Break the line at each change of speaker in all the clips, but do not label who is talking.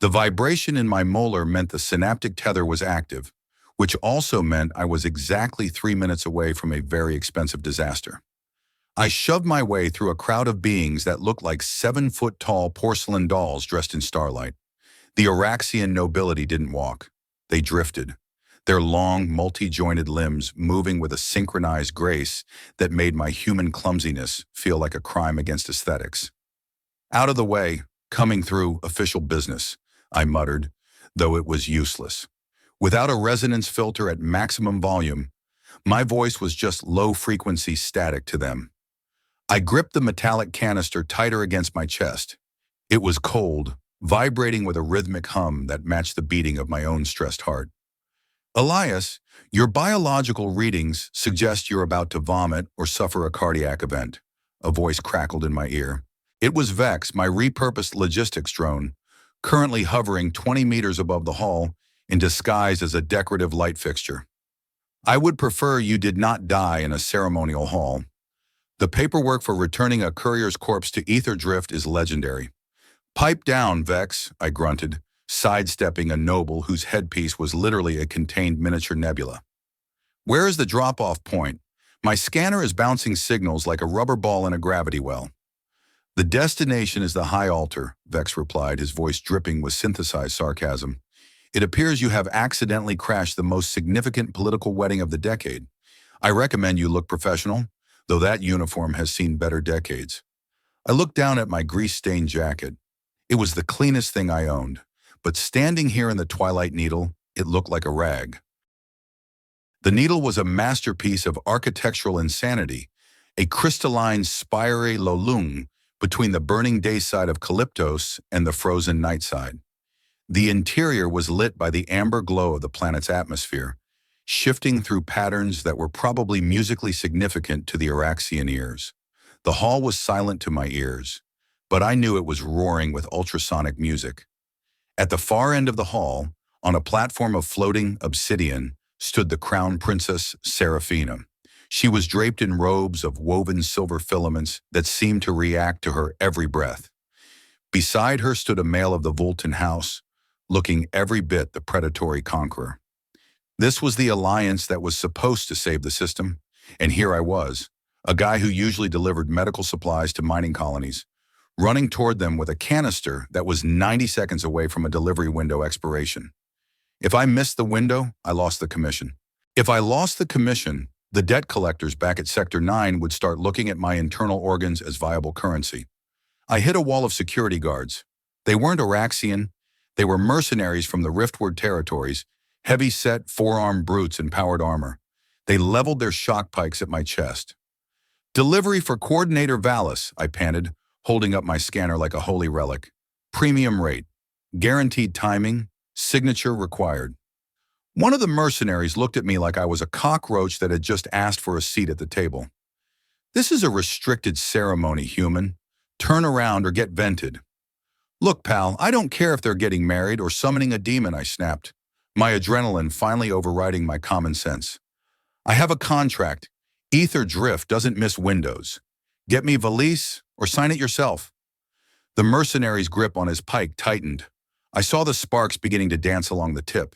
The vibration in my molar meant the synaptic tether was active, which also meant I was exactly 3 minutes away from a very expensive disaster. I shoved my way through a crowd of beings that looked like 7-foot-tall porcelain dolls dressed in starlight. The Araxian nobility didn't walk. They drifted, their long, multi-jointed limbs moving with a synchronized grace that made my human clumsiness feel like a crime against aesthetics. "Out of the way, coming through official business," I muttered, though it was useless. Without a resonance filter at maximum volume, my voice was just low-frequency static to them. I gripped the metallic canister tighter against my chest. It was cold, vibrating with a rhythmic hum that matched the beating of my own stressed heart. "Elias, your biological readings suggest you're about to vomit or suffer a cardiac event," a voice crackled in my ear. It was Vex, my repurposed logistics drone, currently hovering 20 meters above the hall in disguise as a decorative light fixture. "I would prefer you did not die in a ceremonial hall. The paperwork for returning a courier's corpse to ether drift is legendary." "Pipe down, Vex," I grunted, sidestepping a noble whose headpiece was literally a contained miniature nebula. "Where is the drop-off point? My scanner is bouncing signals like a rubber ball in a gravity well." "The destination is the high altar," Vex replied, his voice dripping with synthesized sarcasm. "It appears you have accidentally crashed the most significant political wedding of the decade. I recommend you look professional, though that uniform has seen better decades." I looked down at my grease-stained jacket. It was the cleanest thing I owned, but standing here in the twilight needle, it looked like a rag. The needle was a masterpiece of architectural insanity, a crystalline spire lolung between the burning day side of Calyptos and the frozen night side. The interior was lit by the amber glow of the planet's atmosphere, shifting through patterns that were probably musically significant to the Araxian ears. The hall was silent to my ears, but I knew it was roaring with ultrasonic music. At the far end of the hall, on a platform of floating obsidian, stood the crown princess Seraphina. She was draped in robes of woven silver filaments that seemed to react to her every breath. Beside her stood a male of the Vultan house, looking every bit the predatory conqueror. This was the alliance that was supposed to save the system, and here I was, a guy who usually delivered medical supplies to mining colonies, running toward them with a canister that was 90 seconds away from a delivery window expiration. If I missed the window, I lost the commission. If I lost the commission, the debt collectors back at Sector 9 would start looking at my internal organs as viable currency. I hit a wall of security guards. They weren't Araxian. They were mercenaries from the Riftward territories, heavy-set, four-armed brutes in powered armor. They leveled their shock pikes at my chest. "Delivery for Coordinator Valis," I panted, holding up my scanner like a holy relic. "Premium rate. Guaranteed timing. Signature required." One of the mercenaries looked at me like I was a cockroach that had just asked for a seat at the table. "This is a restricted ceremony, human. Turn around or get vented." "Look, pal, I don't care if they're getting married or summoning a demon," I snapped, my adrenaline finally overriding my common sense. "I have a contract. Ether drift doesn't miss windows. Get me valise or sign it yourself." The mercenary's grip on his pike tightened. I saw the sparks beginning to dance along the tip.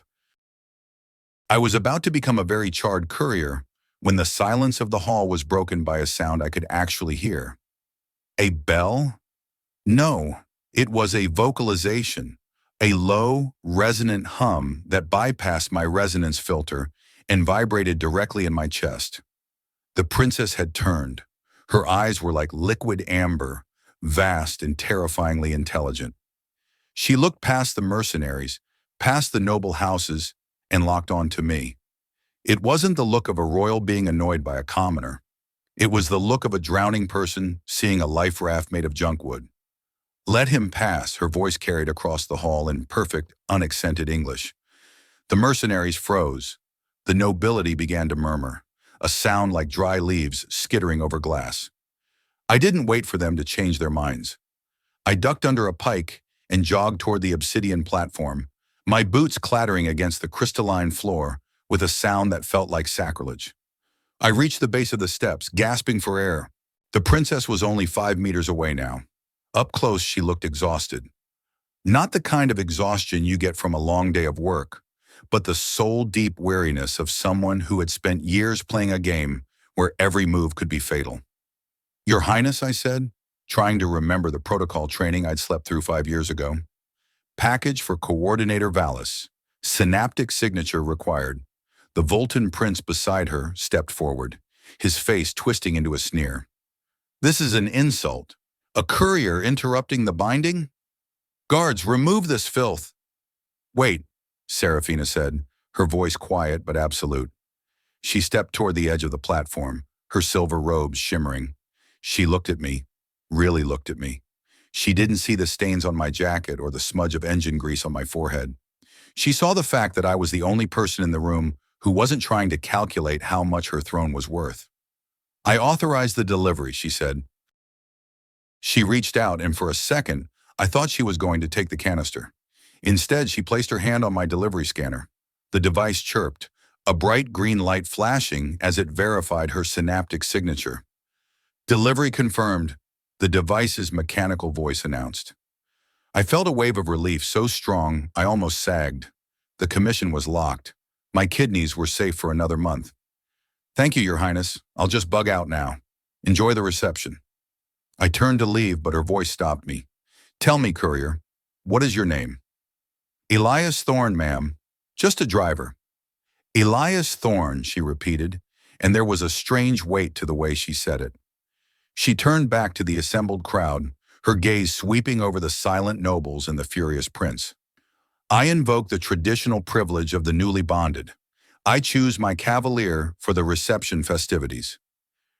I was about to become a very charred courier when the silence of the hall was broken by a sound I could actually hear. A bell? No, it was a vocalization, a low, resonant hum that bypassed my resonance filter and vibrated directly in my chest. The princess had turned. Her eyes were like liquid amber, vast and terrifyingly intelligent. She looked past the mercenaries, past the noble houses, and locked on to me. It wasn't the look of a royal being annoyed by a commoner. It was the look of a drowning person seeing a life raft made of junkwood. "Let him pass," her voice carried across the hall in perfect, unaccented English. The mercenaries froze. The nobility began to murmur, a sound like dry leaves skittering over glass. I didn't wait for them to change their minds. I ducked under a pike and jogged toward the obsidian platform, my boots clattering against the crystalline floor with a sound that felt like sacrilege. I reached the base of the steps, gasping for air. The princess was only 5 meters away now. Up close, she looked exhausted. Not the kind of exhaustion you get from a long day of work, but the soul-deep weariness of someone who had spent years playing a game where every move could be fatal. Your Highness, I said, trying to remember the protocol training I'd slept through 5 years ago. Package for Coordinator Valis. Synaptic signature required. The Voltan prince beside her stepped forward, his face twisting into a sneer. This is an insult. A courier interrupting the binding? Guards, remove this filth. Wait, Serafina said, her voice quiet but absolute. She stepped toward the edge of the platform, her silver robes shimmering. She looked at me, really looked at me. She didn't see the stains on my jacket or the smudge of engine grease on my forehead. She saw the fact that I was the only person in the room who wasn't trying to calculate how much her throne was worth. I authorized the delivery, she said. She reached out, and for a second, I thought she was going to take the canister. Instead, she placed her hand on my delivery scanner. The device chirped, a bright green light flashing as it verified her synaptic signature. Delivery confirmed, the device's mechanical voice announced. I felt a wave of relief so strong I almost sagged. The commission was locked. My kidneys were safe for another month. Thank you, Your Highness. I'll just bug out now. Enjoy the reception. I turned to leave, but her voice stopped me. Tell me, courier, what is your name? Elias Thorne, ma'am. Just a driver. Elias Thorne, she repeated, and there was a strange weight to the way she said it. She turned back to the assembled crowd, her gaze sweeping over the silent nobles and the furious prince. I invoke the traditional privilege of the newly bonded. I choose my cavalier for the reception festivities.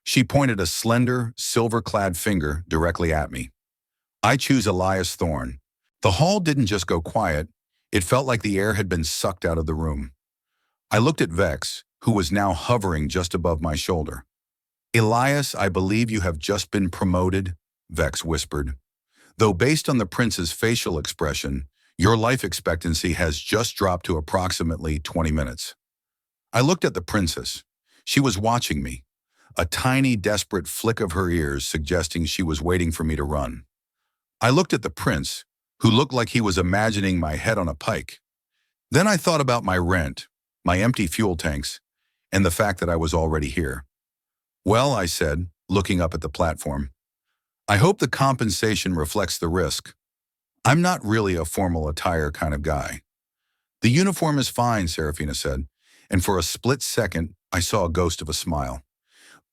She pointed a slender, silver-clad finger directly at me. I choose Elias Thorne. The hall didn't just go quiet, it felt like the air had been sucked out of the room. I looked at Vex, who was now hovering just above my shoulder. Elias, I believe you have just been promoted, Vex whispered. Though based on the prince's facial expression, your life expectancy has just dropped to approximately 20 minutes. I looked at the princess. She was watching me, a tiny, desperate flick of her ears suggesting she was waiting for me to run. I looked at the prince, who looked like he was imagining my head on a pike. Then I thought about my rent, my empty fuel tanks, and the fact that I was already here. Well, I said, looking up at the platform, I hope the compensation reflects the risk. I'm not really a formal attire kind of guy. The uniform is fine, Serafina said, and for a split second, I saw a ghost of a smile.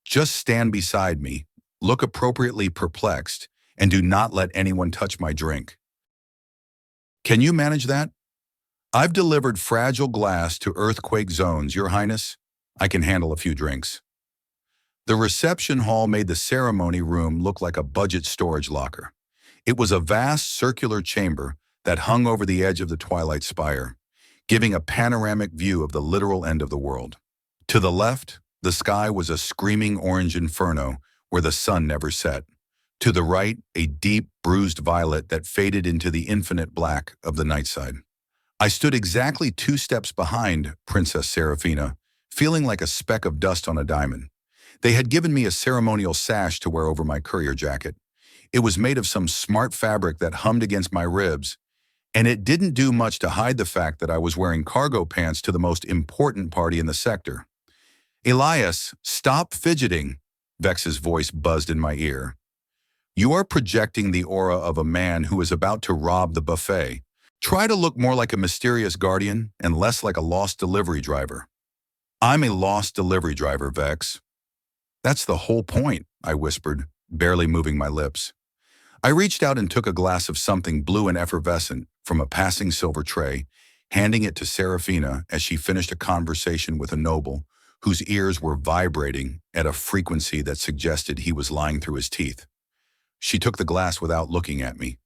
Just stand beside me, look appropriately perplexed, and do not let anyone touch my drink. Can you manage that? I've delivered fragile glass to earthquake zones, Your Highness. I can handle a few drinks. The reception hall made the ceremony room look like a budget storage locker. It was a vast circular chamber that hung over the edge of the twilight spire, giving a panoramic view of the literal end of the world. To the left, the sky was a screaming orange inferno where the sun never set. To the right, a deep, bruised violet that faded into the infinite black of the night side. I stood exactly 2 steps behind Princess Serafina, feeling like a speck of dust on a diamond. They had given me a ceremonial sash to wear over my courier jacket. It was made of some smart fabric that hummed against my ribs, and it didn't do much to hide the fact that I was wearing cargo pants to the most important party in the sector. Elias, stop fidgeting, Vex's voice buzzed in my ear. You are projecting the aura of a man who is about to rob the buffet. Try to look more like a mysterious guardian and less like a lost delivery driver. I'm a lost delivery driver, Vex. That's the whole point, I whispered, barely moving my lips. I reached out and took a glass of something blue and effervescent from a passing silver tray, handing it to Serafina as she finished a conversation with a noble whose ears were vibrating at a frequency that suggested he was lying through his teeth. She took the glass without looking at me,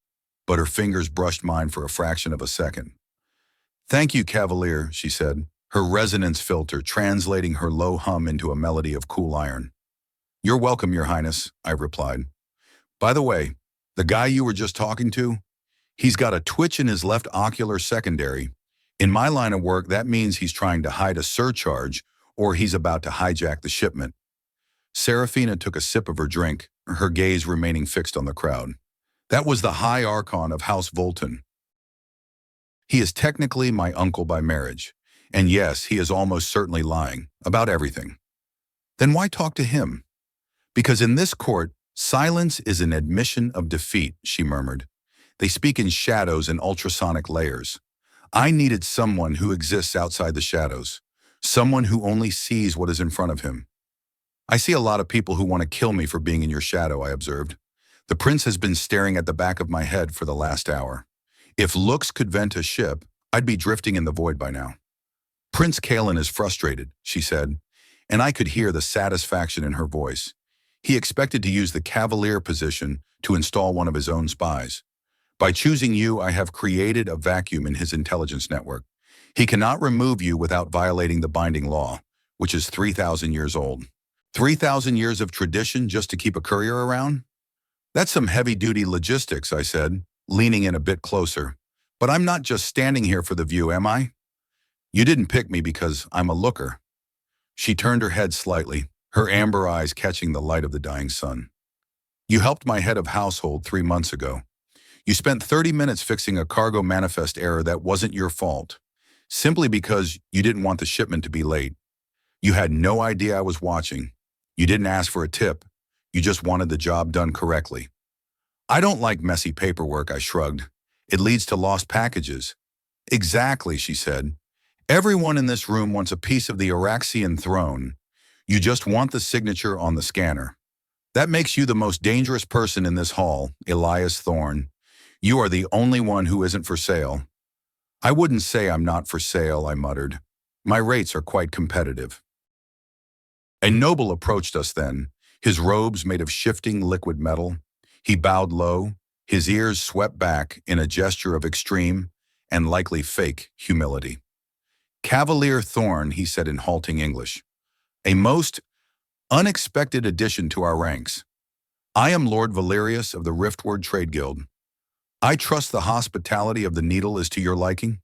but her fingers brushed mine for a fraction of a second. Thank you, Cavalier, she said, her resonance filter translating her low hum into a melody of cool iron. You're welcome, Your Highness, I replied. By the way, the guy you were just talking to, he's got a twitch in his left ocular secondary. In my line of work, that means he's trying to hide a surcharge or he's about to hijack the shipment. Serafina took a sip of her drink, her gaze remaining fixed on the crowd. That was the High Archon of House Voltan. He is technically my uncle by marriage. And yes, he is almost certainly lying about everything. Then why talk to him? Because in this court, silence is an admission of defeat, she murmured. They speak in shadows and ultrasonic layers. I needed someone who exists outside the shadows, someone who only sees what is in front of him. I see a lot of people who want to kill me for being in your shadow, I observed. The prince has been staring at the back of my head for the last hour. If looks could vent a ship, I'd be drifting in the void by now. Prince Kalen is frustrated, she said, and I could hear the satisfaction in her voice. He expected to use the Cavalier position to install one of his own spies. By choosing you, I have created a vacuum in his intelligence network. He cannot remove you without violating the binding law, which is 3,000 years old. 3,000 years of tradition just to keep a courier around? That's some heavy-duty logistics, I said, leaning in a bit closer. But I'm not just standing here for the view, am I? You didn't pick me because I'm a looker. She turned her head slightly, her amber eyes catching the light of the dying sun. You helped my head of household 3 months ago. You spent 30 minutes fixing a cargo manifest error that wasn't your fault, simply because you didn't want the shipment to be late. You had no idea I was watching. You didn't ask for a tip. You just wanted the job done correctly. I don't like messy paperwork, I shrugged. It leads to lost packages. Exactly, she said. Everyone in this room wants a piece of the Araxian throne. You just want the signature on the scanner. That makes you the most dangerous person in this hall, Elias Thorne. You are the only one who isn't for sale. I wouldn't say I'm not for sale, I muttered. My rates are quite competitive. A noble approached us then, his robes made of shifting liquid metal. He bowed low, his ears swept back in a gesture of extreme and likely fake humility. Cavalier Thorne, he said in halting English, a most unexpected addition to our ranks. I am Lord Valerius of the Riftward Trade Guild. I trust the hospitality of the Needle is to your liking.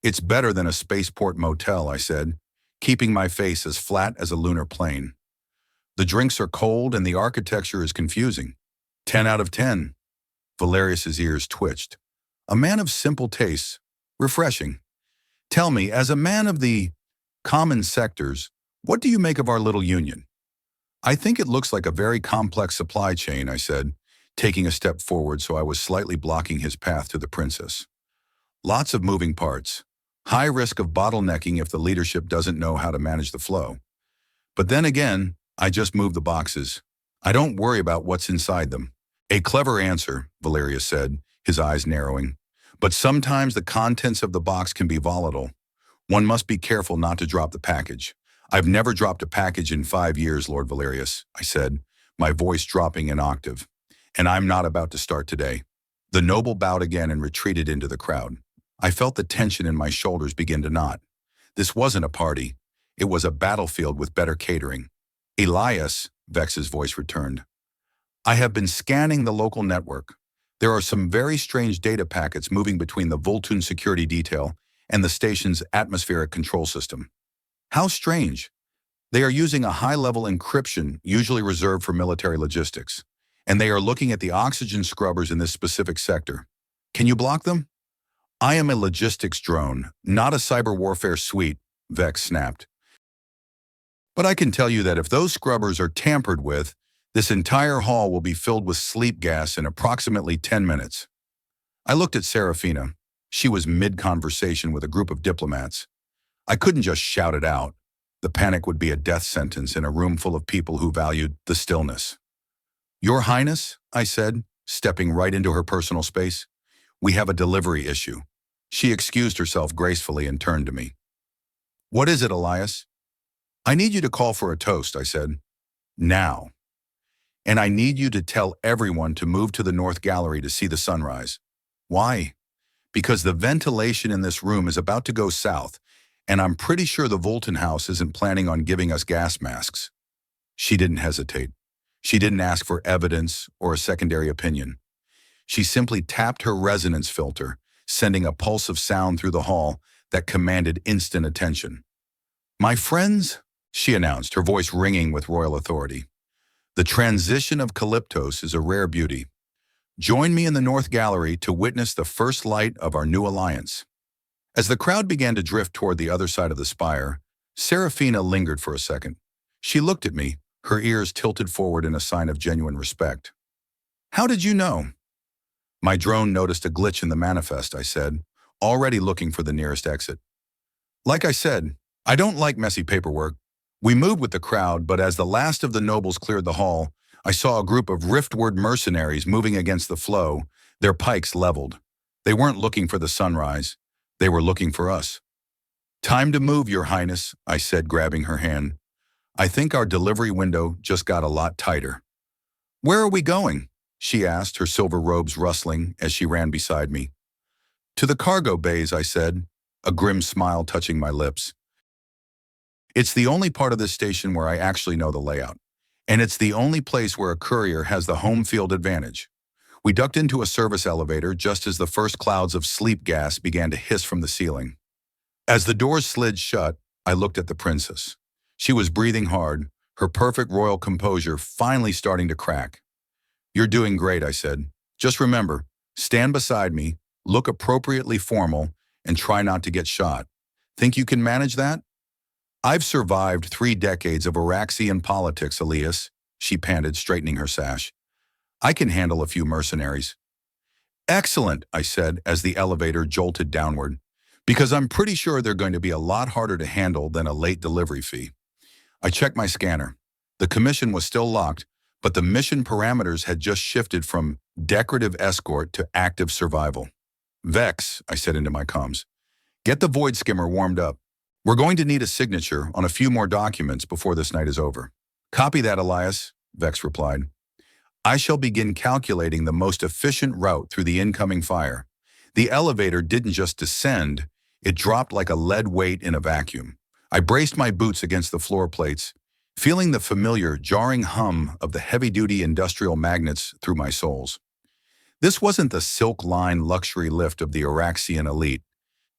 It's better than a spaceport motel, I said, keeping my face as flat as a lunar plane. The drinks are cold and the architecture is confusing. 10 out of 10. Valerius's ears twitched. A man of simple tastes, refreshing. Tell me, as a man of the common sectors, what do you make of our little union? I think it looks like a very complex supply chain, I said, taking a step forward so I was slightly blocking his path to the princess. Lots of moving parts. High risk of bottlenecking if the leadership doesn't know how to manage the flow. But then again, I just move the boxes. I don't worry about what's inside them. A clever answer, Valerius said, his eyes narrowing. But sometimes the contents of the box can be volatile. One must be careful not to drop the package. I've never dropped a package in 5 years, Lord Valerius, I said, my voice dropping an octave. And I'm not about to start today. The noble bowed again and retreated into the crowd. I felt the tension in my shoulders begin to knot. This wasn't a party. It was a battlefield with better catering. Elias, Vex's voice returned. I have been scanning the local network. There are some very strange data packets moving between the Voltun security detail and the station's atmospheric control system. How strange. They are using a high-level encryption usually reserved for military logistics, and they are looking at the oxygen scrubbers in this specific sector. Can you block them? I am a logistics drone, not a cyber warfare suite, Vex snapped. But I can tell you that if those scrubbers are tampered with, this entire hall will be filled with sleep gas in approximately 10 minutes. I looked at Serafina. She was mid-conversation with a group of diplomats. I couldn't just shout it out. The panic would be a death sentence in a room full of people who valued the stillness. Your Highness, I said, stepping right into her personal space, we have a delivery issue. She excused herself gracefully and turned to me. What is it, Elias? I need you to call for a toast, I said. Now. And I need you to tell everyone to move to the North Gallery to see the sunrise. Why? Because the ventilation in this room is about to go south, and I'm pretty sure the Volton house isn't planning on giving us gas masks. She didn't hesitate. She didn't ask for evidence or a secondary opinion. She simply tapped her resonance filter, sending a pulse of sound through the hall that commanded instant attention. My friends, she announced, her voice ringing with royal authority. The transition of Calyptos is a rare beauty. Join me in the North Gallery to witness the first light of our new alliance." As the crowd began to drift toward the other side of the spire, Serafina lingered for a second. She looked at me, her ears tilted forward in a sign of genuine respect. "How did you know?" "My drone noticed a glitch in the manifest," I said, already looking for the nearest exit. "Like I said, I don't like messy paperwork." We moved with the crowd, but as the last of the nobles cleared the hall, I saw a group of riftward mercenaries moving against the flow, their pikes leveled. They weren't looking for the sunrise. They were looking for us. "Time to move, Your Highness," I said, grabbing her hand. "I think our delivery window just got a lot tighter." "Where are we going?" she asked, her silver robes rustling as she ran beside me. "To the cargo bays," I said, a grim smile touching my lips. "It's the only part of this station where I actually know the layout. And it's the only place where a courier has the home field advantage." We ducked into a service elevator just as the first clouds of sleep gas began to hiss from the ceiling. As the doors slid shut, I looked at the princess. She was breathing hard, her perfect royal composure finally starting to crack. "You're doing great," I said. "Just remember, stand beside me, look appropriately formal, and try not to get shot. Think you can manage that?" "I've survived 3 decades of Araxian politics, Elias," she panted, straightening her sash. "I can handle a few mercenaries." "Excellent," I said as the elevator jolted downward, "because I'm pretty sure they're going to be a lot harder to handle than a late delivery fee." I checked my scanner. The commission was still locked, but the mission parameters had just shifted from decorative escort to active survival. "Vex," I said into my comms, "get the void skimmer warmed up. We're going to need a signature on a few more documents before this night is over." "Copy that, Elias," Vex replied. "I shall begin calculating the most efficient route through the incoming fire." The elevator didn't just descend, it dropped like a lead weight in a vacuum. I braced my boots against the floor plates, feeling the familiar, jarring hum of the heavy-duty industrial magnets through my soles. This wasn't the silk-lined luxury lift of the Araxian elite.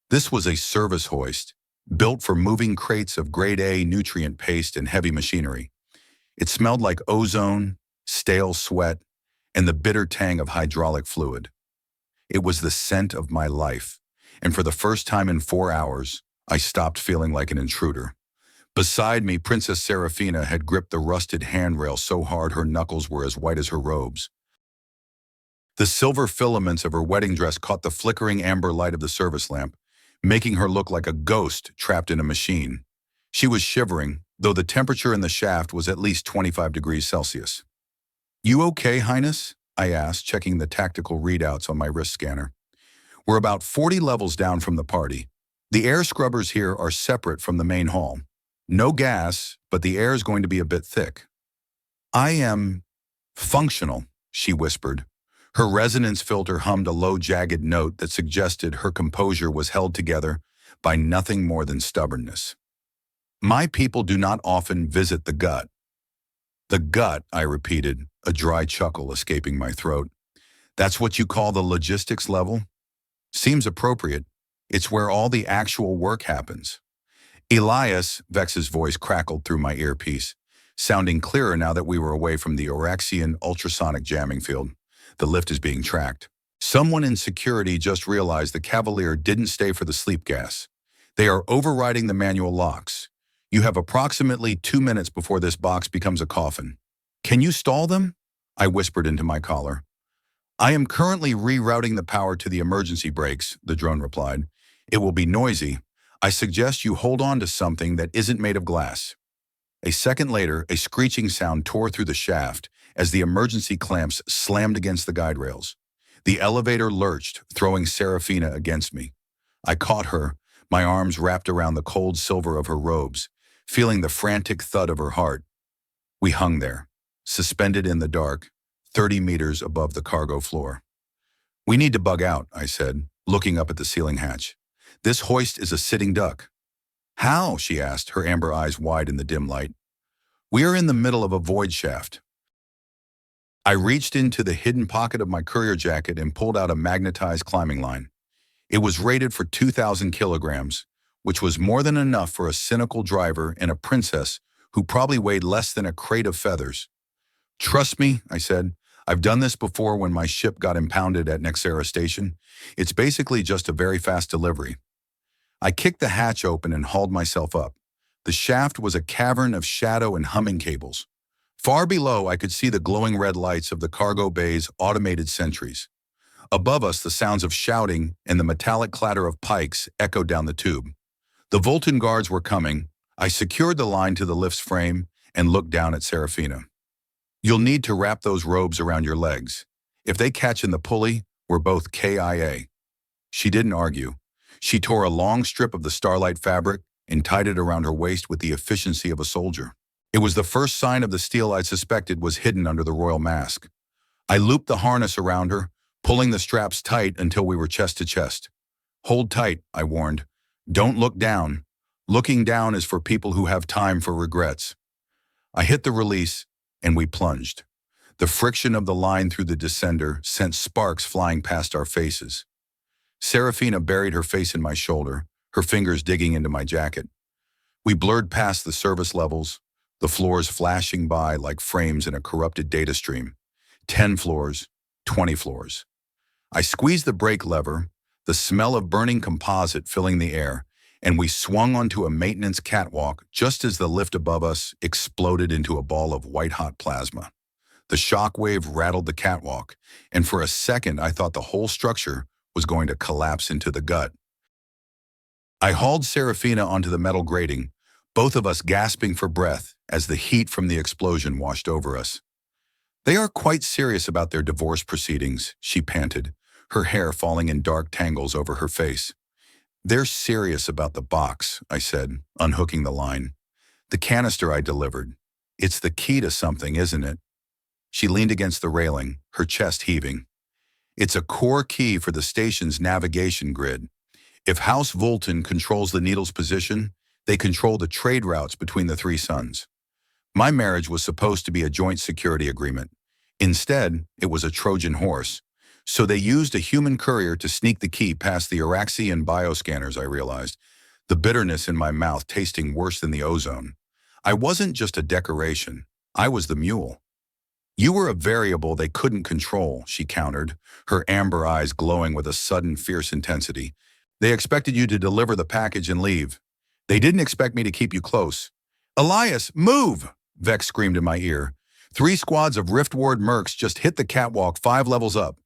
This was a service hoist, built for moving crates of grade-A nutrient paste and heavy machinery. It smelled like ozone, stale sweat, and the bitter tang of hydraulic fluid. It was the scent of my life, and for the first time in 4 hours, I stopped feeling like an intruder. Beside me, Princess Serafina had gripped the rusted handrail so hard her knuckles were as white as her robes. The silver filaments of her wedding dress caught the flickering amber light of the service lamp, making her look like a ghost trapped in a machine. She was shivering, though the temperature in the shaft was at least 25 degrees Celsius. "You okay, Highness?" I asked, checking the tactical readouts on my wrist scanner. "We're about 40 levels down from the party. The air scrubbers here are separate from the main hall. No gas, but the air is going to be a bit thick." "I am functional," she whispered. Her resonance filter hummed a low, jagged note that suggested her composure was held together by nothing more than stubbornness. "My people do not often visit the gut." "The gut," I repeated, a dry chuckle escaping my throat. "That's what you call the logistics level?" "Seems appropriate. It's where all the actual work happens." "Elias," Vex's voice crackled through my earpiece, sounding clearer now that we were away from the Oraxian ultrasonic jamming field. "The lift is being tracked. Someone in security just realized the Cavalier didn't stay for the sleep gas. They are overriding the manual locks. You have approximately 2 minutes before this box becomes a coffin." "Can you stall them?" I whispered into my collar. "I am currently rerouting the power to the emergency brakes," the drone replied. "It will be noisy. I suggest you hold on to something that isn't made of glass." A second later, a screeching sound tore through the shaft as the emergency clamps slammed against the guide rails. The elevator lurched, throwing Serafina against me. I caught her, my arms wrapped around the cold silver of her robes, feeling the frantic thud of her heart. We hung there, suspended in the dark, 30 meters above the cargo floor. "We need to bug out," I said, looking up at the ceiling hatch. "This hoist is a sitting duck." "How?" she asked, her amber eyes wide in the dim light. "We are in the middle of a void shaft." I reached into the hidden pocket of my courier jacket and pulled out a magnetized climbing line. It was rated for 2,000 kilograms, which was more than enough for a cynical driver and a princess who probably weighed less than a crate of feathers. "Trust me," I said, I've done this before when my ship got impounded at Nexera Station. It's basically just a very fast delivery. I kicked the hatch open and hauled myself up. The shaft was a cavern of shadow and humming cables. Far below, I could see the glowing red lights of the cargo bay's automated sentries. Above us, the sounds of shouting and the metallic clatter of pikes echoed down the tube. The Voltan guards were coming. I secured the line to the lift's frame and looked down at Serafina. You'll need to wrap those robes around your legs. If they catch in the pulley, we're both KIA. She didn't argue. She tore a long strip of the starlight fabric and tied it around her waist with the efficiency of a soldier. It was the first sign of the steel I'd suspected was hidden under the royal mask. I looped the harness around her, pulling the straps tight until we were chest to chest. Hold tight, I warned. Don't look down. Looking down is for people who have time for regrets. I hit the release, and we plunged. The friction of the line through the descender sent sparks flying past our faces. Serafina buried her face in my shoulder, her fingers digging into my jacket. We blurred past the service levels, the floors flashing by like frames in a corrupted data stream. 10 floors, 20 floors. I squeezed the brake lever, the smell of burning composite filling the air, and we swung onto a maintenance catwalk just as the lift above us exploded into a ball of white-hot plasma. The shock wave rattled the catwalk, and for a second I thought the whole structure was going to collapse into the gut. I hauled Serafina onto the metal grating, both of us gasping for breath as the heat from the explosion washed over us. They are quite serious about their divorce proceedings, she panted, her hair falling in dark tangles over her face. They're serious about the box, I said, unhooking the line. The canister I delivered. It's the key to something, isn't it? She leaned against the railing, her chest heaving. It's a core key for the station's navigation grid. If House Voltan controls the needle's position, they control the trade routes between the three suns. My marriage was supposed to be a joint security agreement. Instead, it was a Trojan horse. So they used a human courier to sneak the key past the Araxian bioscanners, I realized, the bitterness in my mouth tasting worse than the ozone. I wasn't just a decoration. I was the mule. You were a variable they couldn't control, she countered, her amber eyes glowing with a sudden fierce intensity. They expected you to deliver the package and leave. They didn't expect me to keep you close. Elias, move! Vex screamed in my ear. 3 squads of Riftward mercs just hit the catwalk 5 levels up.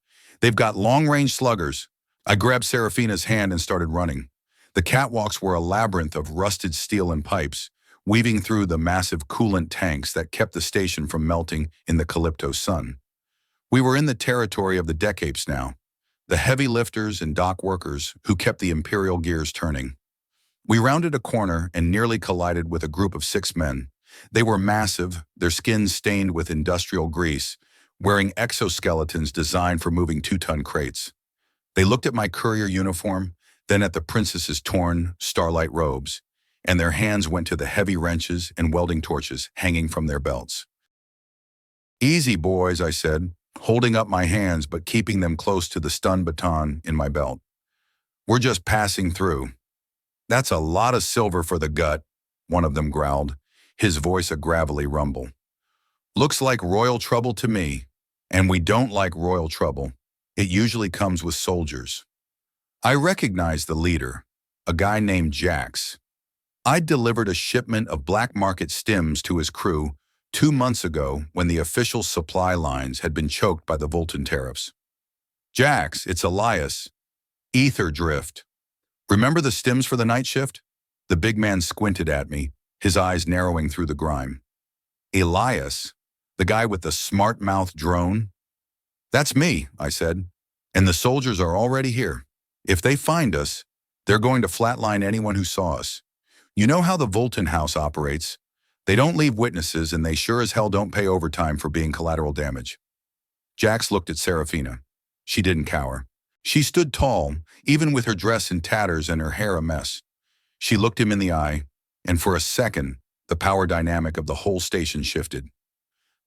They've got long-range sluggers. I grabbed Serafina's hand and started running. The catwalks were a labyrinth of rusted steel and pipes, weaving through the massive coolant tanks that kept the station from melting in the Calypto sun. We were in the territory of the deck apes now, the heavy lifters and dock workers who kept the Imperial gears turning. We rounded a corner and nearly collided with a group of 6 men. They were massive, their skins stained with industrial grease, wearing exoskeletons designed for moving 2-ton crates. They looked at my courier uniform, then at the princess's torn starlight robes, and their hands went to the heavy wrenches and welding torches hanging from their belts. Easy, boys, I said, holding up my hands but keeping them close to the stun baton in my belt. We're just passing through. That's a lot of silver for the gut, one of them growled, his voice a gravelly rumble. Looks like royal trouble to me, and we don't like royal trouble. It usually comes with soldiers. I recognized the leader, a guy named Jax. I'd delivered a shipment of black market stims to his crew 2 months ago when the official supply lines had been choked by the Voltan tariffs. Jax, it's Elias. Ether drift. Remember the stims for the night shift? The big man squinted at me, his eyes narrowing through the grime. Elias? The guy with the smart-mouthed drone? That's me, I said, and the soldiers are already here. If they find us, they're going to flatline anyone who saw us. You know how the Voltan house operates. They don't leave witnesses, and they sure as hell don't pay overtime for being collateral damage. Jax looked at Serafina. She didn't cower. She stood tall, even with her dress in tatters and her hair a mess. She looked him in the eye, and for a second, the power dynamic of the whole station shifted.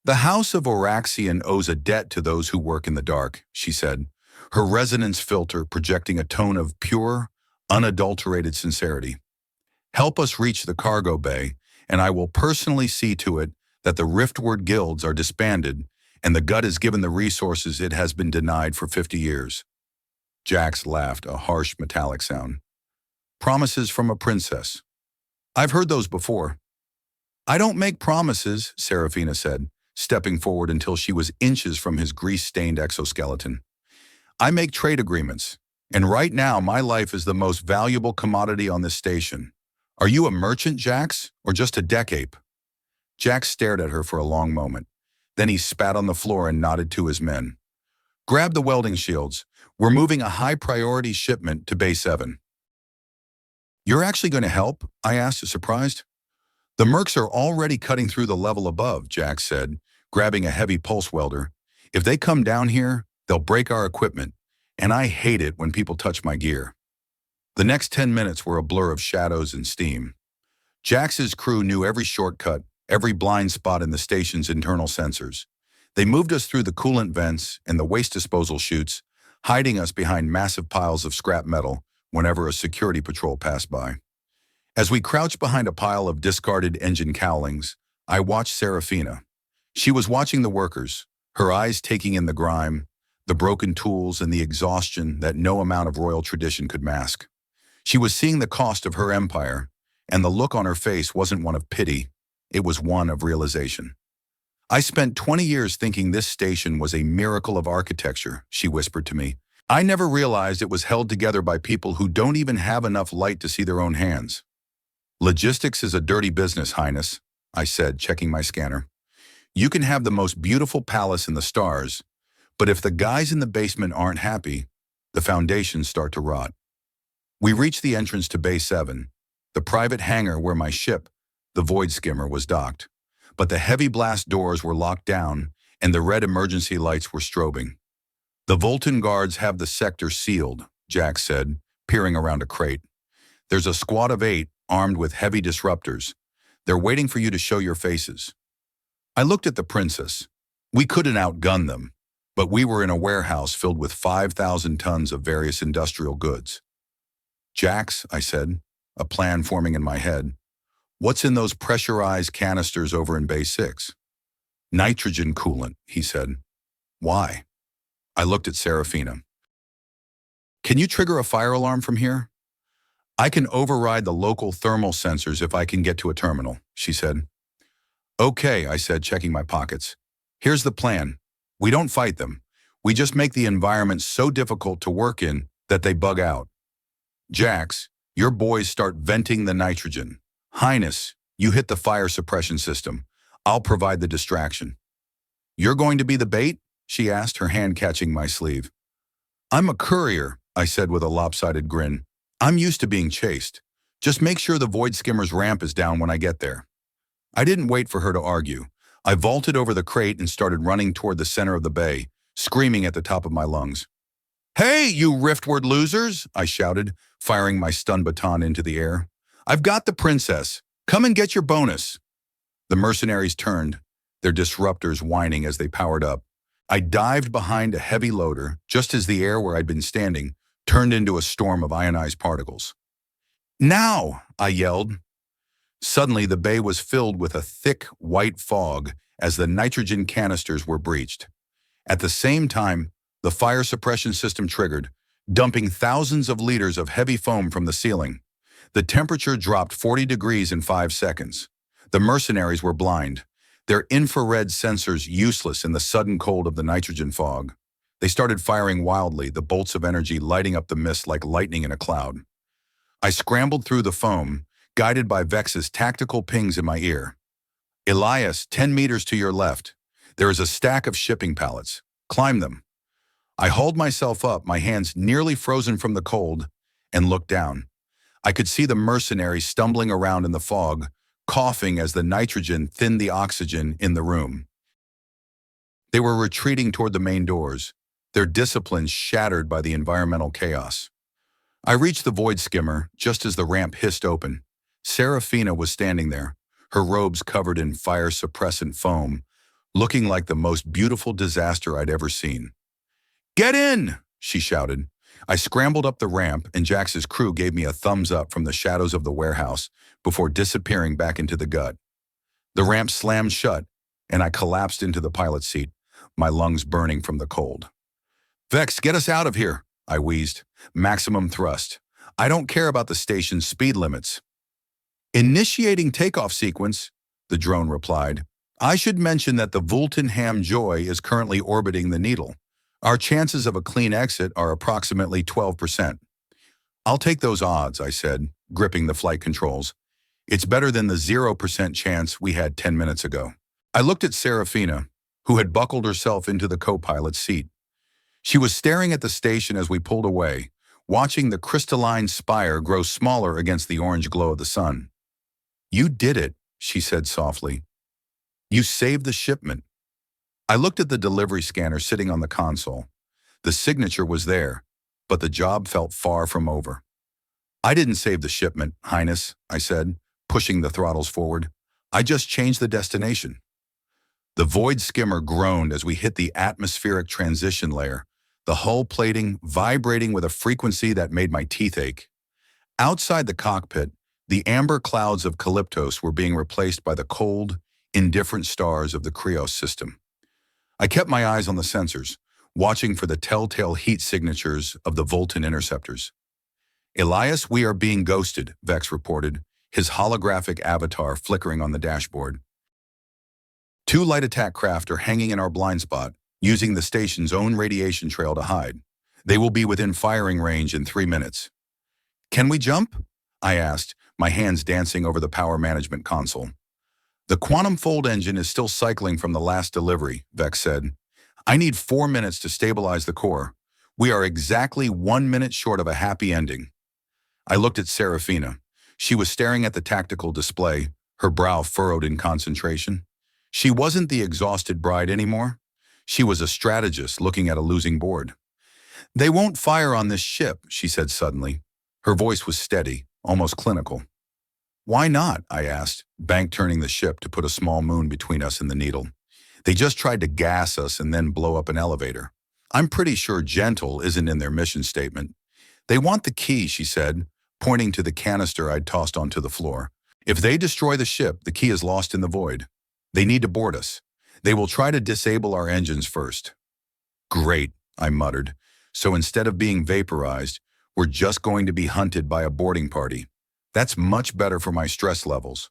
The House of Oraxian owes a debt to those who work in the dark, she said, her resonance filter projecting a tone of pure, unadulterated sincerity. Help us reach the cargo bay, and I will personally see to it that the Riftward guilds are disbanded and the gut is given the resources it has been denied for 50 years. Jax laughed, a harsh metallic sound. Promises from a princess. I've heard those before. I don't make promises, Serafina said, stepping forward until she was inches from his grease-stained exoskeleton. I make trade agreements, and right now my life is the most valuable commodity on this station. Are you a merchant, Jax, or just a deck ape? Jax stared at her for a long moment. Then he spat on the floor and nodded to his men. Grab the welding shields. We're moving a high-priority shipment to Bay 7. You're actually going to help? I asked, surprised. The mercs are already cutting through the level above, Jax said, grabbing a heavy pulse welder. If they come down here, they'll break our equipment, and I hate it when people touch my gear. The next 10 minutes were a blur of shadows and steam. Jax's crew knew every shortcut, every blind spot in the station's internal sensors. They moved us through the coolant vents and the waste disposal chutes, hiding us behind massive piles of scrap metal whenever a security patrol passed by. As we crouched behind a pile of discarded engine cowlings, I watched Serafina. She was watching the workers, her eyes taking in the grime, the broken tools, and the exhaustion that no amount of royal tradition could mask. She was seeing the cost of her empire, and the look on her face wasn't one of pity, it was one of realization. I spent 20 years thinking this station was a miracle of architecture, she whispered to me. I never realized it was held together by people who don't even have enough light to see their own hands. Logistics is a dirty business, Highness, I said, checking my scanner. You can have the most beautiful palace in the stars, but if the guys in the basement aren't happy, the foundations start to rot. We reached the entrance to Bay 7, the private hangar where my ship, the Void Skimmer, was docked. But the heavy blast doors were locked down and the red emergency lights were strobing. The Voltan guards have the sector sealed, Jax said, peering around a crate. There's a squad of 8 armed with heavy disruptors. They're waiting for you to show your faces. I looked at the princess. We couldn't outgun them, but we were in a warehouse filled with 5,000 tons of various industrial goods. Jax, I said, a plan forming in my head. What's in those pressurized canisters over in Bay 6? Nitrogen coolant, he said. Why? I looked at Serafina. Can you trigger a fire alarm from here? I can override the local thermal sensors if I can get to a terminal, she said. Okay, I said, checking my pockets. Here's the plan. We don't fight them. We just make the environment so difficult to work in that they bug out. Jax, your boys start venting the nitrogen. Highness, you hit the fire suppression system. I'll provide the distraction. You're going to be the bait? She asked, her hand catching my sleeve. I'm a courier, I said with a lopsided grin. I'm used to being chased. Just make sure the Void Skimmer's ramp is down when I get there. I didn't wait for her to argue. I vaulted over the crate and started running toward the center of the bay, screaming at the top of my lungs. Hey, you riftward losers, I shouted, firing my stun baton into the air. I've got the princess. Come and get your bonus. The mercenaries turned, their disruptors whining as they powered up. I dived behind a heavy loader just as the air where I'd been standing turned into a storm of ionized particles. Now, I yelled. Suddenly, the bay was filled with a thick, white fog as the nitrogen canisters were breached. At the same time, the fire suppression system triggered, dumping thousands of liters of heavy foam from the ceiling. The temperature dropped 40 degrees in 5 seconds. The mercenaries were blind, their infrared sensors useless in the sudden cold of the nitrogen fog. They started firing wildly, the bolts of energy lighting up the mist like lightning in a cloud. I scrambled through the foam, guided by Vex's tactical pings in my ear. Elias, 10 meters to your left. There is a stack of shipping pallets. Climb them. I hauled myself up, my hands nearly frozen from the cold, and looked down. I could see the mercenaries stumbling around in the fog, coughing as the nitrogen thinned the oxygen in the room. They were retreating toward the main doors, their discipline shattered by the environmental chaos. I reached the Void Skimmer just as the ramp hissed open. Serafina was standing there, her robes covered in fire-suppressant foam, looking like the most beautiful disaster I'd ever seen. Get in, she shouted. I scrambled up the ramp and Jax's crew gave me a thumbs up from the shadows of the warehouse before disappearing back into the gut. The ramp slammed shut and I collapsed into the pilot's seat, my lungs burning from the cold. "Vex, get us out of here," I wheezed. "Maximum thrust. I don't care about the station's speed limits." "Initiating takeoff sequence," the drone replied. "I should mention that the Vulcan Joy is currently orbiting the needle. Our chances of a clean exit are approximately 12%. "I'll take those odds," I said, gripping the flight controls. "It's better than the 0% chance we had 10 minutes ago." I looked at Serafina, who had buckled herself into the co-pilot's seat. She was staring at the station as we pulled away, watching the crystalline spire grow smaller against the orange glow of the sun. "You did it," she said softly. "You saved the shipment." I looked at the delivery scanner sitting on the console. The signature was there, but the job felt far from over. "I didn't save the shipment, Highness," I said, pushing the throttles forward. "I just changed the destination." The void skimmer groaned as we hit the atmospheric transition layer, the hull plating vibrating with a frequency that made my teeth ache. Outside the cockpit, the amber clouds of Calyptos were being replaced by the cold, indifferent stars of the Krios system. I kept my eyes on the sensors, watching for the telltale heat signatures of the Vulcan interceptors. "Elias, we are being ghosted," Vex reported, his holographic avatar flickering on the dashboard. "Two light attack craft are hanging in our blind spot, using the station's own radiation trail to hide. They will be within firing range in 3 minutes." "Can we jump?" I asked, my hands dancing over the power management console. "The quantum fold engine is still cycling from the last delivery," Vex said. "I need 4 minutes to stabilize the core. We are exactly 1 minute short of a happy ending." I looked at Serafina. She was staring at the tactical display, her brow furrowed in concentration. She wasn't the exhausted bride anymore. She was a strategist looking at a losing board. "They won't fire on this ship," she said suddenly. Her voice was steady, almost clinical. "Why not?" I asked, bank-turning the ship to put a small moon between us and the needle. "They just tried to gas us and then blow up an elevator. I'm pretty sure gentle isn't in their mission statement." "They want the key," she said, pointing to the canister I'd tossed onto the floor. "If they destroy the ship, the key is lost in the void. They need to board us. They will try to disable our engines first." "Great," I muttered. "So instead of being vaporized, we're just going to be hunted by a boarding party. That's much better for my stress levels."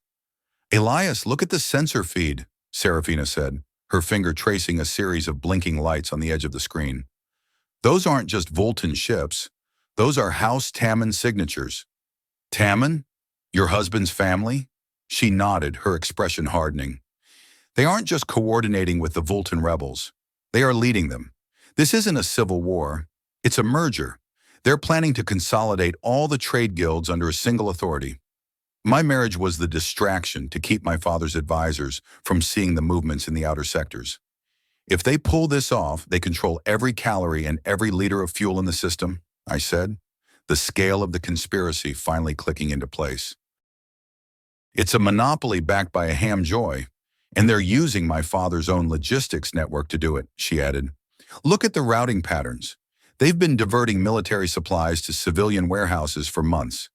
"Elias, look at the sensor feed," Serafina said, her finger tracing a series of blinking lights on the edge of the screen. "Those aren't just Vulcan ships. Those are House Tamman signatures." "Tamman? Your husband's family?" She nodded, her expression hardening. "They aren't just coordinating with the Vulcan rebels. They are leading them. This isn't a civil war. It's a merger. They're planning to consolidate all the trade guilds under a single authority. My marriage was the distraction to keep my father's advisors from seeing the movements in the outer sectors. If they pull this off, they control every calorie and every liter of fuel in the system," I said, the scale of the conspiracy finally clicking into place. "It's a monopoly backed by a ham joy, and they're using my father's own logistics network to do it," she added. "Look at the routing patterns. They've been diverting military supplies to civilian warehouses for months."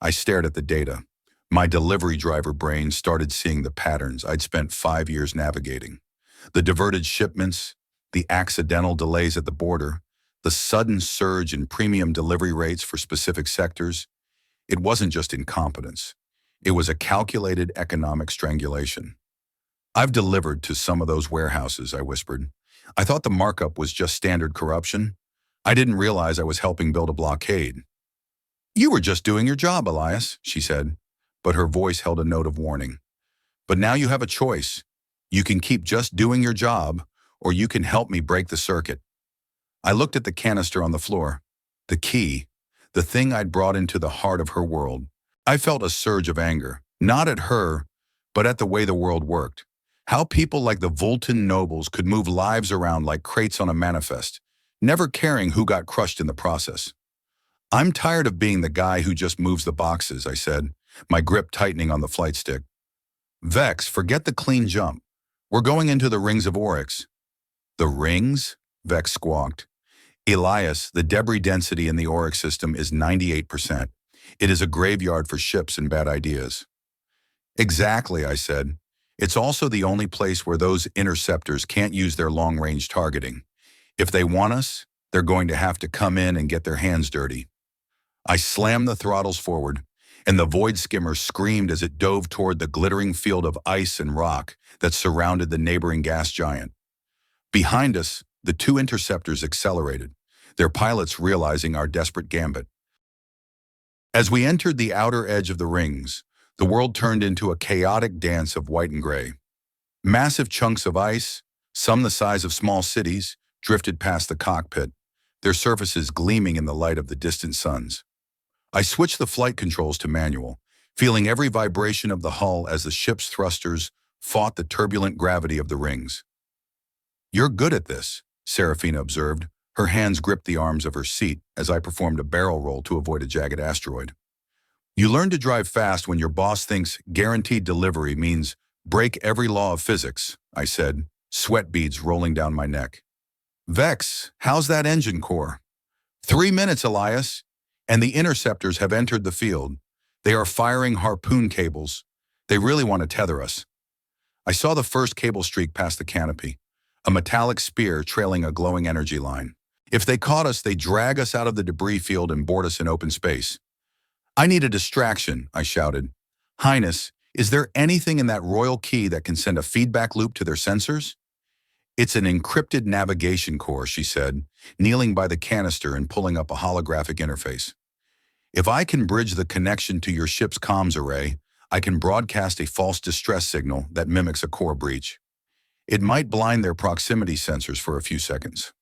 I stared at the data. My delivery driver brain started seeing the patterns I'd spent 5 years navigating. The diverted shipments, the accidental delays at the border, the sudden surge in premium delivery rates for specific sectors. It wasn't just incompetence. It was a calculated economic strangulation. "I've delivered to some of those warehouses," I whispered. "I thought the markup was just standard corruption. I didn't realize I was helping build a blockade." "You were just doing your job, Elias," she said, but her voice held a note of warning. "But now you have a choice. You can keep just doing your job, or you can help me break the circuit." I looked at the canister on the floor. The key, the thing I'd brought into the heart of her world. I felt a surge of anger, not at her, but at the way the world worked. How people like the Vulcan nobles could move lives around like crates on a manifest, never caring who got crushed in the process. "I'm tired of being the guy who just moves the boxes," I said, my grip tightening on the flight stick. "Vex, forget the clean jump. We're going into the rings of Oryx." "The rings?" Vex squawked. "Elias, the debris density in the Oryx system is 98%. It is a graveyard for ships and bad ideas." "Exactly," I said. It's also the only place where those interceptors can't use their long-range targeting. If they want us, they're going to have to come in and get their hands dirty. I slammed the throttles forward, and the void skimmer screamed as it dove toward the glittering field of ice and rock that surrounded the neighboring gas giant. Behind us, the two interceptors accelerated, their pilots realizing our desperate gambit. As we entered the outer edge of the rings, the world turned into a chaotic dance of white and gray. Massive chunks of ice, some the size of small cities, drifted past the cockpit, their surfaces gleaming in the light of the distant suns. I switched the flight controls to manual, feeling every vibration of the hull as the ship's thrusters fought the turbulent gravity of the rings. "You're good at this," Serafina observed. Her hands gripped the arms of her seat as I performed a barrel roll to avoid a jagged asteroid. "You learn to drive fast when your boss thinks guaranteed delivery means break every law of physics," I said, sweat beads rolling down my neck. "Vex, how's that engine core?" 3 minutes, Elias, and the interceptors have entered the field. They are firing harpoon cables. They really want to tether us. I saw the first cable streak past the canopy, a metallic spear trailing a glowing energy line. If they caught us, they'd drag us out of the debris field and board us in open space. "I need a distraction," I shouted. "Highness, is there anything in that royal key that can send a feedback loop to their sensors?" "It's an encrypted navigation core," she said, kneeling by the canister and pulling up a holographic interface. "If I can bridge the connection to your ship's comms array, I can broadcast a false distress signal that mimics a core breach. It might blind their proximity sensors for a few seconds."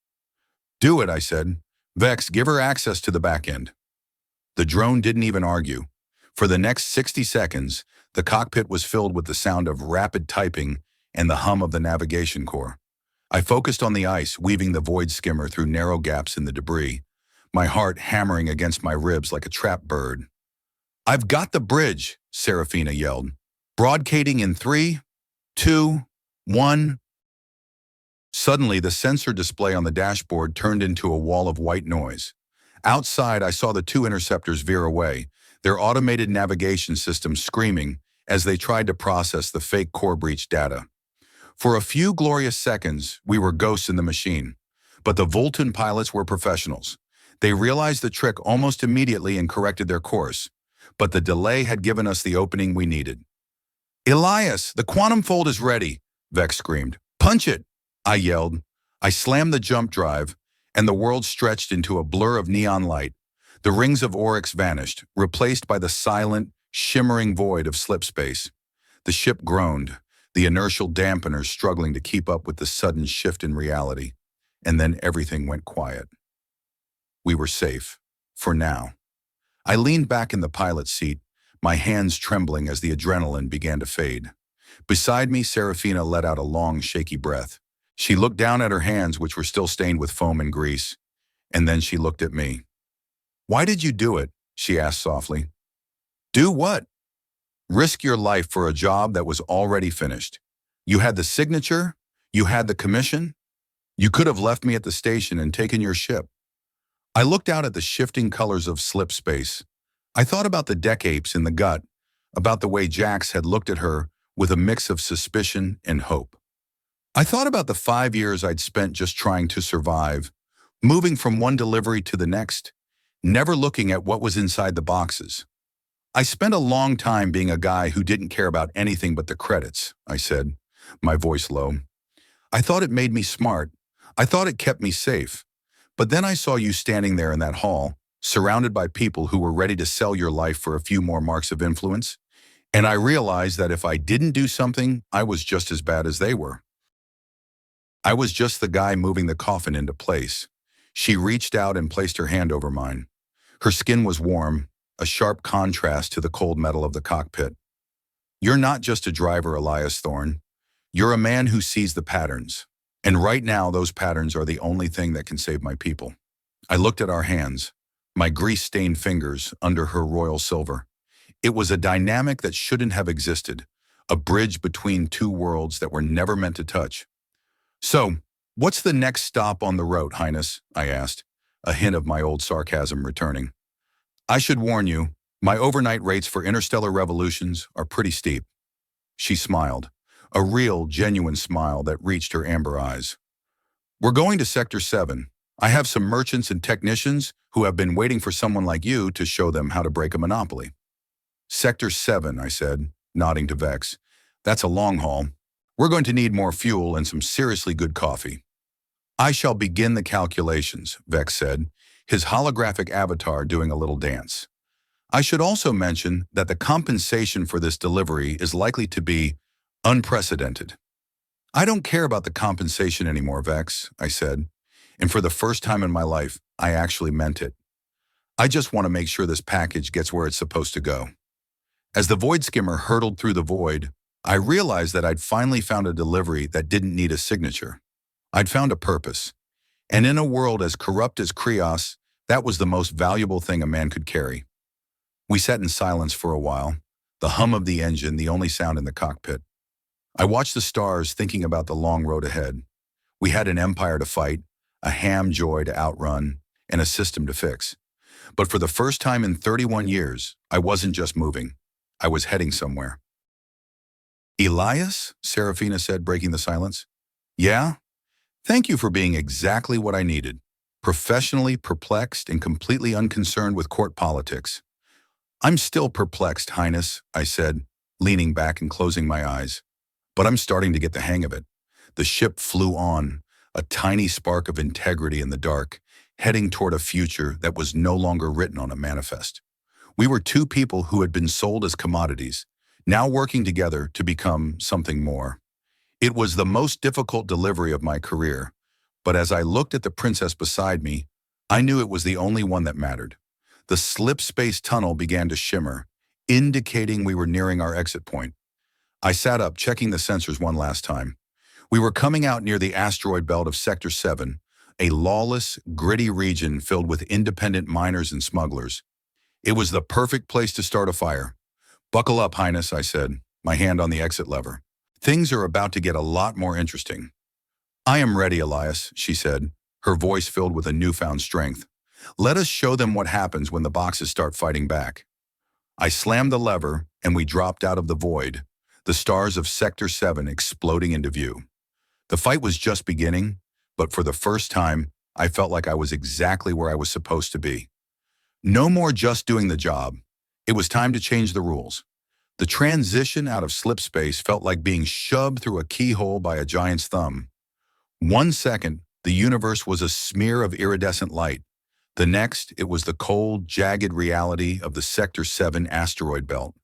"Do it," I said. "Vex, give her access to the back end." The drone didn't even argue. For the next 60 seconds, the cockpit was filled with the sound of rapid typing and the hum of the navigation core. I focused on the ice, weaving the void skimmer through narrow gaps in the debris, my heart hammering against my ribs like a trapped bird. "I've got the bridge," Serafina yelled. "Broadcasting in 3, 2, 1. Suddenly, the sensor display on the dashboard turned into a wall of white noise. Outside, I saw the two interceptors veer away, their automated navigation system screaming as they tried to process the fake core breach data. For a few glorious seconds, we were ghosts in the machine. But the Voltan pilots were professionals. They realized the trick almost immediately and corrected their course. But the delay had given us the opening we needed. "Elias, the quantum fold is ready," Vex screamed. "Punch it," I yelled. I slammed the jump drive, and the world stretched into a blur of neon light. The rings of Oryx vanished, replaced by the silent, shimmering void of slip space. The ship groaned, the inertial dampeners struggling to keep up with the sudden shift in reality. And then everything went quiet. We were safe, for now. I leaned back in the pilot's seat, my hands trembling as the adrenaline began to fade. Beside me, Serafina let out a long, shaky breath. She looked down at her hands, which were still stained with foam and grease, and then she looked at me. "Why did you do it?" she asked softly. "Do what?" "Risk your life for a job that was already finished. You had the signature, you had the commission. You could have left me at the station and taken your ship." I looked out at the shifting colors of slip space. I thought about the deck apes in the gut, about the way Jax had looked at her with a mix of suspicion and hope. I thought about the 5 years I'd spent just trying to survive, moving from one delivery to the next, never looking at what was inside the boxes. "I spent a long time being a guy who didn't care about anything but the credits," I said, my voice low. "I thought it made me smart. I thought it kept me safe. But then I saw you standing there in that hall, surrounded by people who were ready to sell your life for a few more marks of influence, and I realized that if I didn't do something, I was just as bad as they were. I was just the guy moving the coffin into place." She reached out and placed her hand over mine. Her skin was warm, a sharp contrast to the cold metal of the cockpit. "You're not just a driver, Elias Thorne. You're a man who sees the patterns. And right now, those patterns are the only thing that can save my people." I looked at our hands, my grease-stained fingers under her royal silver. It was a dynamic that shouldn't have existed, a bridge between two worlds that were never meant to touch. "So, what's the next stop on the road, Highness?" I asked, a hint of my old sarcasm returning. "I should warn you, my overnight rates for interstellar revolutions are pretty steep." She smiled. a real, genuine smile that reached her amber eyes. "We're going to Sector 7. I have some merchants and technicians who have been waiting for someone like you to show them how to break a monopoly." "Sector 7, I said, nodding to Vex. "That's a long haul. We're going to need more fuel and some seriously good coffee." "I shall begin the calculations," Vex said, his holographic avatar doing a little dance. "I should also mention that the compensation for this delivery is likely to be unprecedented." "I don't care about the compensation anymore, Vex," I said, and for the first time in my life, I actually meant it. "I just want to make sure this package gets where it's supposed to go." As the void skimmer hurtled through the void, I realized that I'd finally found a delivery that didn't need a signature. I'd found a purpose. And in a world as corrupt as Krios, that was the most valuable thing a man could carry. We sat in silence for a while, the hum of the engine the only sound in the cockpit. I watched the stars, thinking about the long road ahead. We had an empire to fight, a ham joy to outrun, and a system to fix. But for the first time in 31 years, I wasn't just moving. I was heading somewhere. "Elias?" Serafina said, breaking the silence. "Yeah? Thank you for being exactly what I needed. Professionally perplexed and completely unconcerned with court politics." "I'm still perplexed, Highness," I said, leaning back and closing my eyes. "But I'm starting to get the hang of it." The ship flew on, a tiny spark of integrity in the dark, heading toward a future that was no longer written on a manifest. We were two people who had been sold as commodities, now working together to become something more. It was the most difficult delivery of my career, but as I looked at the princess beside me, I knew it was the only one that mattered. The slip space tunnel began to shimmer, indicating we were nearing our exit point. I sat up, checking the sensors one last time. We were coming out near the asteroid belt of Sector 7, a lawless, gritty region filled with independent miners and smugglers. It was the perfect place to start a fire. "Buckle up, Highness," I said, my hand on the exit lever. "Things are about to get a lot more interesting." "I am ready, Elias," she said, her voice filled with a newfound strength. "Let us show them what happens when the boxes start fighting back." I slammed the lever, and we dropped out of the void, the stars of Sector 7 exploding into view. The fight was just beginning, but for the first time, I felt like I was exactly where I was supposed to be. No more just doing the job. It was time to change the rules. The transition out of slip space felt like being shoved through a keyhole by a giant's thumb. 1 second, the universe was a smear of iridescent light. The next, it was the cold, jagged reality of the Sector 7 asteroid belt.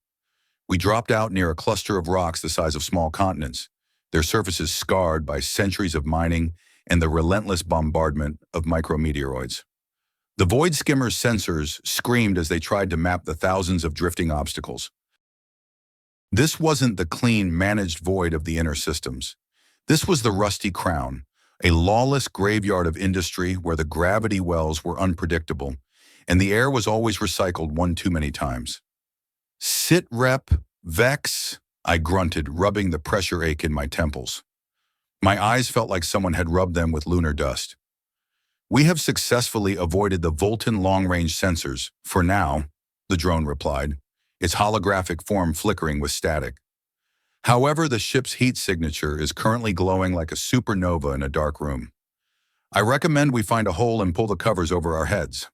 We dropped out near a cluster of rocks the size of small continents, their surfaces scarred by centuries of mining and the relentless bombardment of micrometeoroids. The void skimmer's sensors screamed as they tried to map the thousands of drifting obstacles. This wasn't the clean, managed void of the inner systems. This was the rusty crown, a lawless graveyard of industry where the gravity wells were unpredictable, and the air was always recycled one too many times. "Sit rep, Vex," I grunted, rubbing the pressure ache in my temples. My eyes felt like someone had rubbed them with lunar dust. "We have successfully avoided the Voltan long-range sensors, for now," the drone replied, its holographic form flickering with static. "However, the ship's heat signature is currently glowing like a supernova in a dark room. I recommend we find a hole and pull the covers over our heads."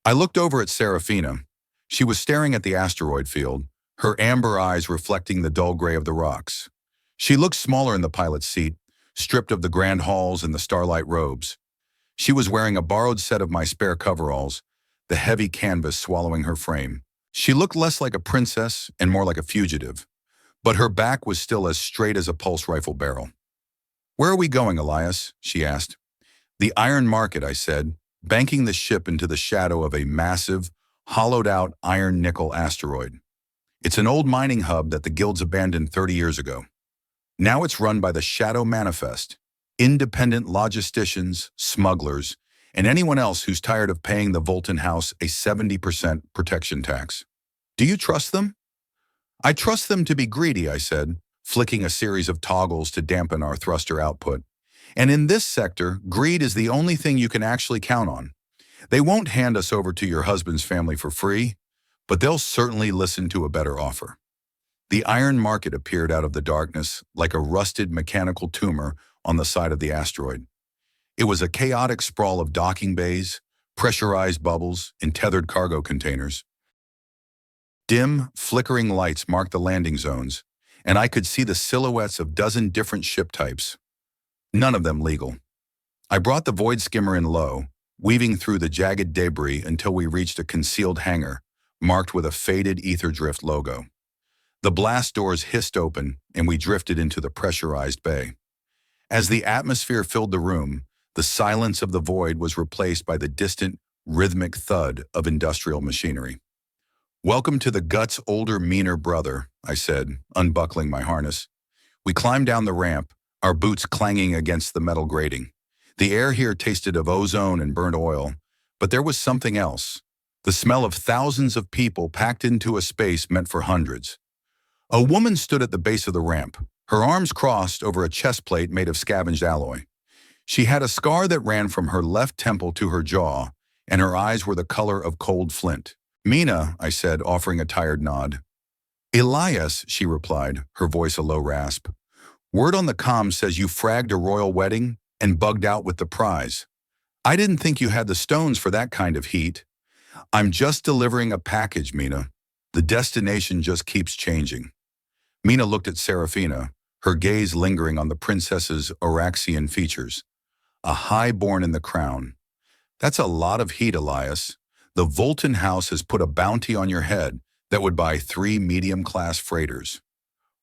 I looked over at Serafina. She was staring at the asteroid field, her amber eyes reflecting the dull gray of the rocks. She looked smaller in the pilot's seat, stripped of the grand halls and the starlight robes. She was wearing a borrowed set of my spare coveralls, the heavy canvas swallowing her frame. She looked less like a princess and more like a fugitive, but her back was still as straight as a pulse rifle barrel. "Where are we going, Elias?" she asked. "The iron market," I said, banking the ship into the shadow of a massive, hollowed-out iron-nickel asteroid. It's an old mining hub that the guilds abandoned 30 years ago. Now it's run by the Shadow Manifest, independent logisticians, smugglers, and anyone else who's tired of paying the Voltan House a 70% protection tax. "Do you trust them?" "I trust them to be greedy," I said, flicking a series of toggles to dampen our thruster output. "And in this sector, greed is the only thing you can actually count on. They won't hand us over to your husband's family for free, but they'll certainly listen to a better offer." The iron market appeared out of the darkness like a rusted mechanical tumor on the side of the asteroid. It was a chaotic sprawl of docking bays, pressurized bubbles, and tethered cargo containers. Dim, flickering lights marked the landing zones, and I could see the silhouettes of dozen different ship types, none of them legal. I brought the void skimmer in low, weaving through the jagged debris until we reached a concealed hangar, marked with a faded ether drift logo. The blast doors hissed open, and we drifted into the pressurized bay. As the atmosphere filled the room, the silence of the void was replaced by the distant, rhythmic thud of industrial machinery. "Welcome to the Gut's older, meaner brother," I said, unbuckling my harness. We climbed down the ramp, our boots clanging against the metal grating. The air here tasted of ozone and burnt oil, but there was something else. The smell of thousands of people packed into a space meant for hundreds. A woman stood at the base of the ramp, her arms crossed over a chest plate made of scavenged alloy. She had a scar that ran from her left temple to her jaw, and her eyes were the color of cold flint. "Mina," I said, offering a tired nod. "Elias," she replied, her voice a low rasp. "Word on the comm says you fragged a royal wedding and bugged out with the prize. I didn't think you had the stones for that kind of heat." "I'm just delivering a package, Mina. The destination just keeps changing." Mina looked at Serafina, her gaze lingering on the princess's Oraxian features. "A high-born in the crown. That's a lot of heat, Elias. The Volton House has put a bounty on your head that would buy 3 medium-class freighters.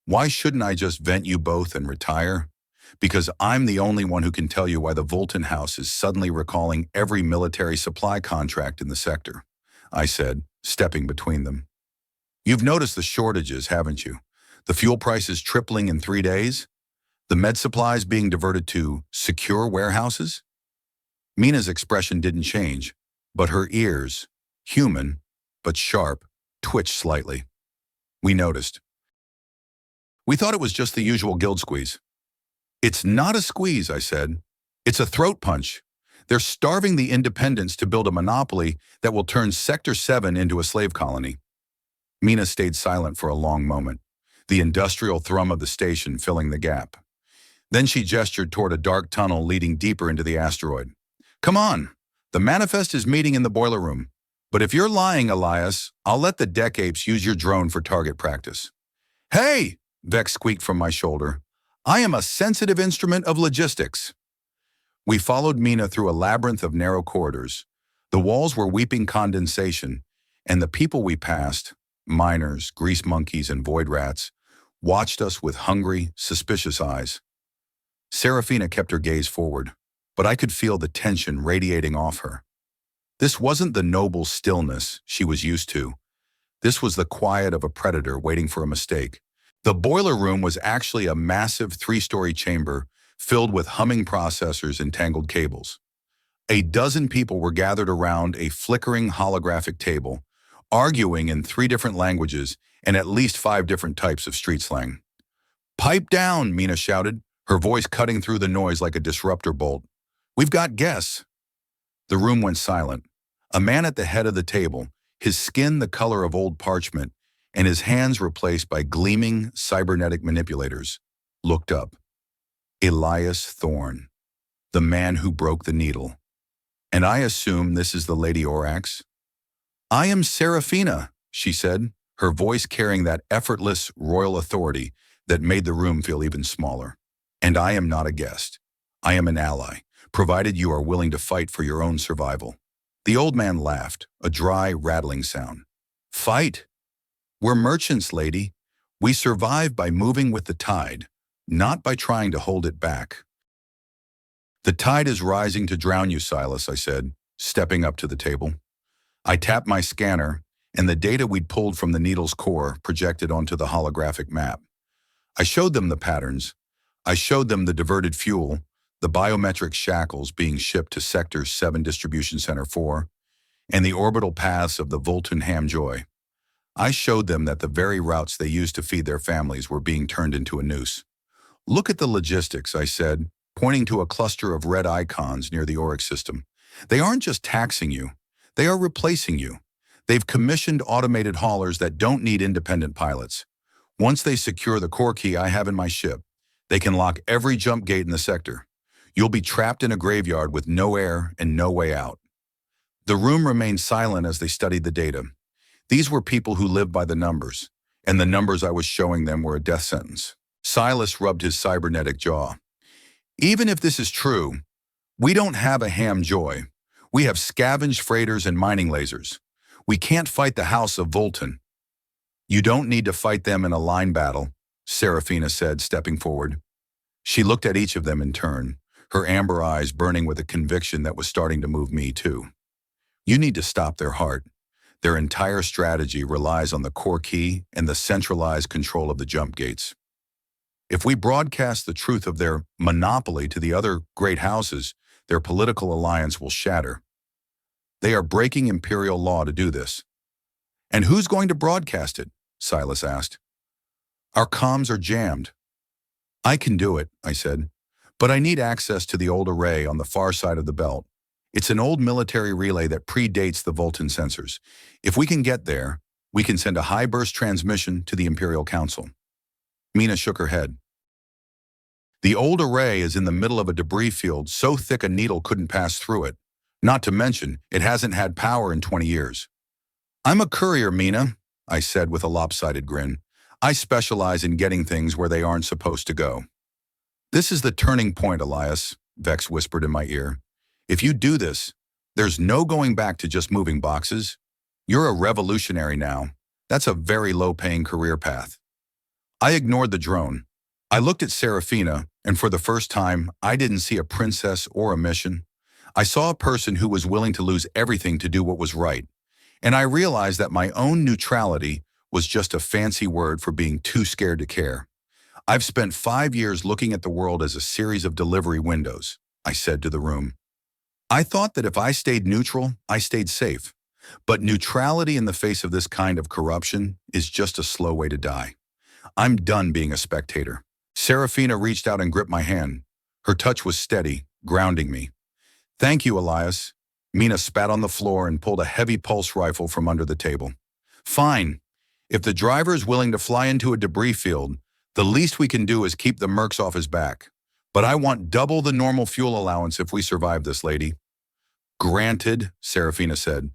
Why shouldn't I just vent you both and retire? Because I'm the only one who can tell you why the Volton House is suddenly recalling every military supply contract in the sector," I said, stepping between them. "You've noticed the shortages, haven't you? The fuel prices tripling in 3 days? The med supplies being diverted to secure warehouses?" Mina's expression didn't change, but her ears, human but sharp, twitched slightly. We noticed. "We thought it was just the usual guild squeeze." "It's not a squeeze," I said. "It's a throat punch. They're starving the independents to build a monopoly that will turn Sector 7 into a slave colony." Mina stayed silent for a long moment, the industrial thrum of the station filling the gap. Then she gestured toward a dark tunnel leading deeper into the asteroid. "Come on, the manifest is meeting in the boiler room. But if you're lying, Elias, I'll let the deck apes use your drone for target practice." "Hey!" Vex squeaked from my shoulder. "I am a sensitive instrument of logistics." We followed Mina through a labyrinth of narrow corridors. The walls were weeping condensation, and the people we passed, miners, grease monkeys, and void rats, watched us with hungry, suspicious eyes. Serafina kept her gaze forward, but I could feel the tension radiating off her. This wasn't the noble stillness she was used to. This was the quiet of a predator waiting for a mistake. The boiler room was actually a massive 3-story chamber filled with humming processors and tangled cables. A dozen people were gathered around a flickering holographic table, arguing in 3 different languages and at least 5 different types of street slang. "Pipe down," Mina shouted, her voice cutting through the noise like a disruptor bolt. "We've got guests." The room went silent. A man at the head of the table, his skin the color of old parchment, and his hands replaced by gleaming cybernetic manipulators, looked up. Elias Thorne, the man who broke the needle. "And I assume this is the Lady Orax?" "I am Serafina," she said, her voice carrying that effortless royal authority that made the room feel even smaller. "And I am not a guest. I am an ally, provided you are willing to fight for your own survival." The old man laughed, a dry, rattling sound. "Fight? We're merchants, lady. We survive by moving with the tide, not by trying to hold it back." "The tide is rising to drown you, Silas," I said, stepping up to the table. I tapped my scanner, and the data we'd pulled from the needle's core projected onto the holographic map. I showed them the patterns. I showed them the diverted fuel, the biometric shackles being shipped to Sector 7 Distribution Center 4, and the orbital paths of the Volton Hamjoy. I showed them that the very routes they used to feed their families were being turned into a noose. "Look at the logistics," I said, pointing to a cluster of red icons near the Oryx system. "They aren't just taxing you. They are replacing you. They've commissioned automated haulers that don't need independent pilots. Once they secure the core key I have in my ship, they can lock every jump gate in the sector. You'll be trapped in a graveyard with no air and no way out. The room remained silent as they studied the data. These were people who lived by the numbers, and the numbers I was showing them were a death sentence. Silas rubbed his cybernetic jaw. Even if this is true, we don't have a ham joy. We have scavenged freighters and mining lasers. We can't fight the House of Volton. You don't need to fight them in a line battle, Serafina said, stepping forward. She looked at each of them in turn, her amber eyes burning with a conviction that was starting to move me too. You need to stop their heart. Their entire strategy relies on the core key and the centralized control of the jump gates. If we broadcast the truth of their monopoly to the other great houses, their political alliance will shatter. They are breaking imperial law to do this. And who's going to broadcast it? Silas asked. Our comms are jammed. I can do it, I said, but I need access to the old array on the far side of the belt. It's an old military relay that predates the Volton sensors. If we can get there, we can send a high-burst transmission to the Imperial Council. Mina shook her head. The old array is in the middle of a debris field so thick a needle couldn't pass through it. Not to mention, it hasn't had power in 20 years. I'm a courier, Mina, I said with a lopsided grin. I specialize in getting things where they aren't supposed to go. This is the turning point, Elias, Vex whispered in my ear. If you do this, there's no going back to just moving boxes. You're a revolutionary now. That's a very low-paying career path. I ignored the drone. I looked at Serafina, and for the first time, I didn't see a princess or a mission. I saw a person who was willing to lose everything to do what was right. And I realized that my own neutrality was just a fancy word for being too scared to care. I've spent 5 years looking at the world as a series of delivery windows, I said to the room. I thought that if I stayed neutral, I stayed safe. But neutrality in the face of this kind of corruption is just a slow way to die. I'm done being a spectator. Serafina reached out and gripped my hand. Her touch was steady, grounding me. Thank you, Elias. Mina spat on the floor and pulled a heavy pulse rifle from under the table. Fine. If the driver is willing to fly into a debris field, the least we can do is keep the mercs off his back. But I want double the normal fuel allowance if we survive this, lady. Granted, Serafina said.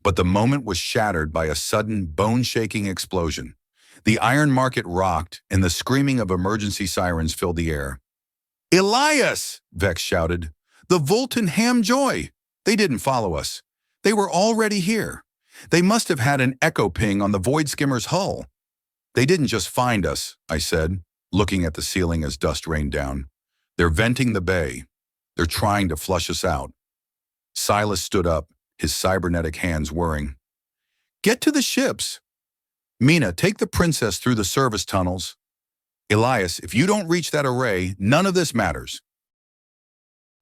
But the moment was shattered by a sudden, bone-shaking explosion. The iron market rocked, and the screaming of emergency sirens filled the air. Elias! Vex shouted. The Volton ham joy! They didn't follow us. They were already here. They must have had an echo ping on the void skimmer's hull. They didn't just find us, I said, looking at the ceiling as dust rained down. They're venting the bay. They're trying to flush us out. Silas stood up, his cybernetic hands whirring. Get to the ships. Mina, take the princess through the service tunnels. Elias, if you don't reach that array, none of this matters.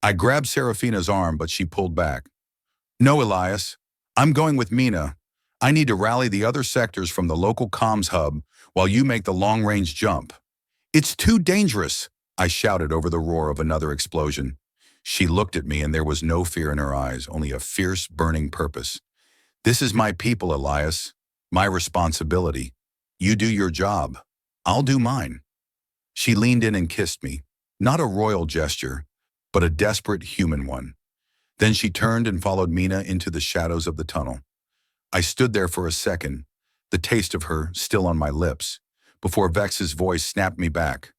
I grabbed Serafina's arm, but she pulled back. No, Elias. I'm going with Mina. I need to rally the other sectors from the local comms hub while you make the long-range jump. It's too dangerous, I shouted over the roar of another explosion. She looked at me and there was no fear in her eyes, only a fierce, burning purpose. This is my people, Elias. My responsibility. You do your job. I'll do mine. She leaned in and kissed me, not a royal gesture, but a desperate human one. Then she turned and followed Mina into the shadows of the tunnel. I stood there for a second, the taste of her still on my lips, before Vex's voice snapped me back.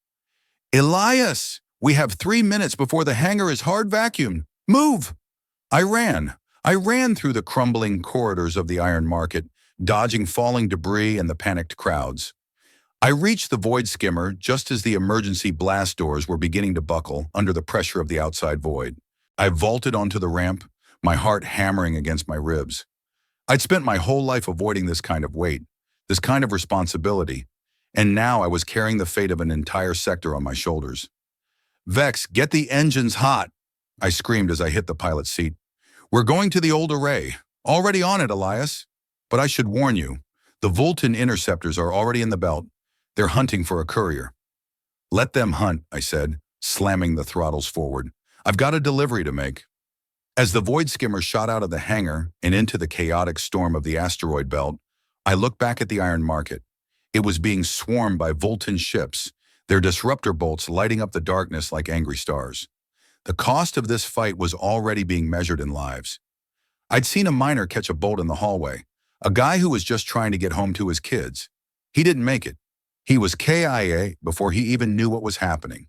Elias, we have 3 minutes before the hangar is hard vacuumed. Move! I ran through the crumbling corridors of the iron market, dodging falling debris and the panicked crowds. I reached the void skimmer just as the emergency blast doors were beginning to buckle under the pressure of the outside void. I vaulted onto the ramp, my heart hammering against my ribs. I'd spent my whole life avoiding this kind of weight, this kind of responsibility, and now I was carrying the fate of an entire sector on my shoulders. Vex, get the engines hot, I screamed as I hit the pilot's seat. We're going to the old array. Already on it, Elias. But I should warn you, the Volton interceptors are already in the belt. They're hunting for a courier. Let them hunt, I said, slamming the throttles forward. I've got a delivery to make. As the void skimmer shot out of the hangar and into the chaotic storm of the asteroid belt, I looked back at the iron market. It was being swarmed by Voltan ships, their disruptor bolts lighting up the darkness like angry stars. The cost of this fight was already being measured in lives. I'd seen a miner catch a bolt in the hallway, a guy who was just trying to get home to his kids. He didn't make it. He was KIA before he even knew what was happening.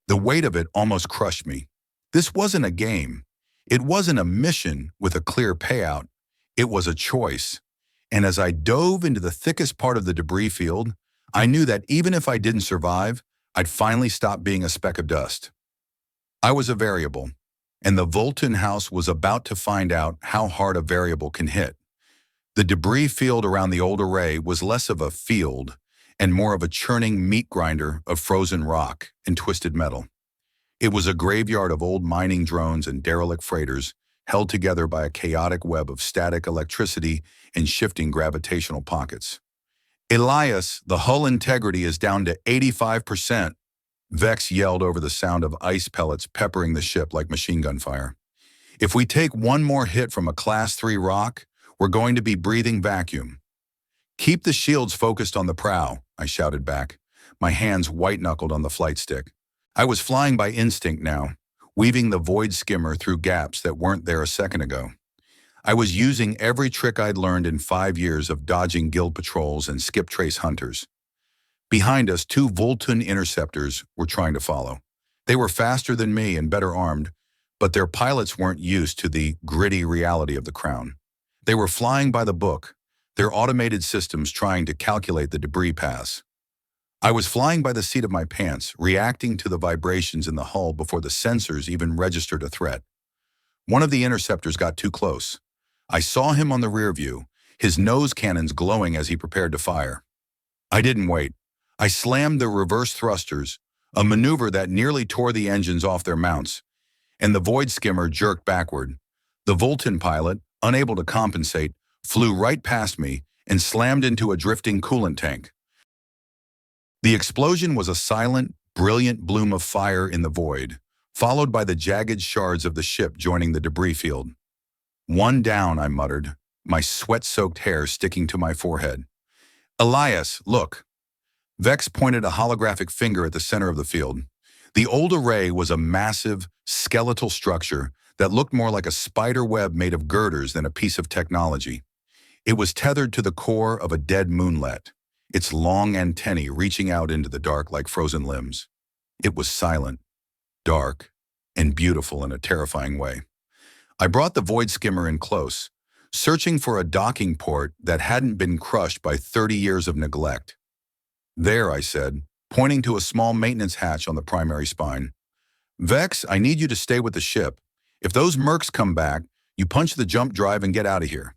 The weight of it almost crushed me. This wasn't a game. It wasn't a mission with a clear payout. It was a choice. And as I dove into the thickest part of the debris field, I knew that even if I didn't survive, I'd finally stop being a speck of dust. I was a variable, and the Voltan house was about to find out how hard a variable can hit. The debris field around the old array was less of a field and more of a churning meat grinder of frozen rock and twisted metal. It was a graveyard of old mining drones and derelict freighters held together by a chaotic web of static electricity and shifting gravitational pockets. Elias, the hull integrity is down to 85%. Vex yelled over the sound of ice pellets peppering the ship like machine gun fire. If we take one more hit from a Class 3 rock, we're going to be breathing vacuum. Keep the shields focused on the prow, I shouted back, my hands white-knuckled on the flight stick. I was flying by instinct now, weaving the void skimmer through gaps that weren't there a second ago. I was using every trick I'd learned in 5 years of dodging guild patrols and skip trace hunters. Behind us, 2 Voltan interceptors were trying to follow. They were faster than me and better armed, but their pilots weren't used to the gritty reality of the Crown. They were flying by the book, their automated systems trying to calculate the debris paths. I was flying by the seat of my pants, reacting to the vibrations in the hull before the sensors even registered a threat. One of the interceptors got too close. I saw him on the rear view, his nose cannons glowing as he prepared to fire. I didn't wait. I slammed the reverse thrusters, a maneuver that nearly tore the engines off their mounts, and the void skimmer jerked backward. The Voltan pilot, unable to compensate, flew right past me and slammed into a drifting coolant tank. The explosion was a silent, brilliant bloom of fire in the void, followed by the jagged shards of the ship joining the debris field. One down, I muttered, my sweat-soaked hair sticking to my forehead. Elias, look. Vex pointed a holographic finger at the center of the field. The old array was a massive, skeletal structure that looked more like a spider web made of girders than a piece of technology. It was tethered to the core of a dead moonlet, its long antennae reaching out into the dark like frozen limbs. It was silent, dark, and beautiful in a terrifying way. I brought the void skimmer in close, searching for a docking port that hadn't been crushed by 30 years of neglect. There, I said, pointing to a small maintenance hatch on the primary spine. Vex, I need you to stay with the ship. If those mercs come back, you punch the jump drive and get out of here.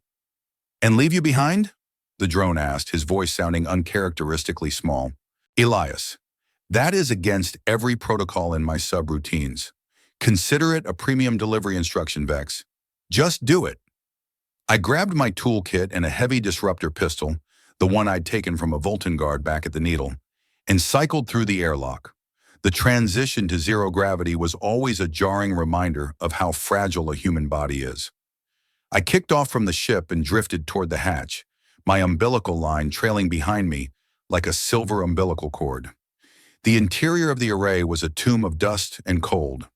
And leave you behind? The drone asked, his voice sounding uncharacteristically small. Elias, that is against every protocol in my subroutines. Consider it a premium delivery instruction, Vex. Just do it. I grabbed my toolkit and a heavy disruptor pistol, the one I'd taken from a Voltan guard back at the Needle, and cycled through the airlock. The transition to zero gravity was always a jarring reminder of how fragile a human body is. I kicked off from the ship and drifted toward the hatch, my umbilical line trailing behind me like a silver umbilical cord. The interior of the array was a tomb of dust and cold.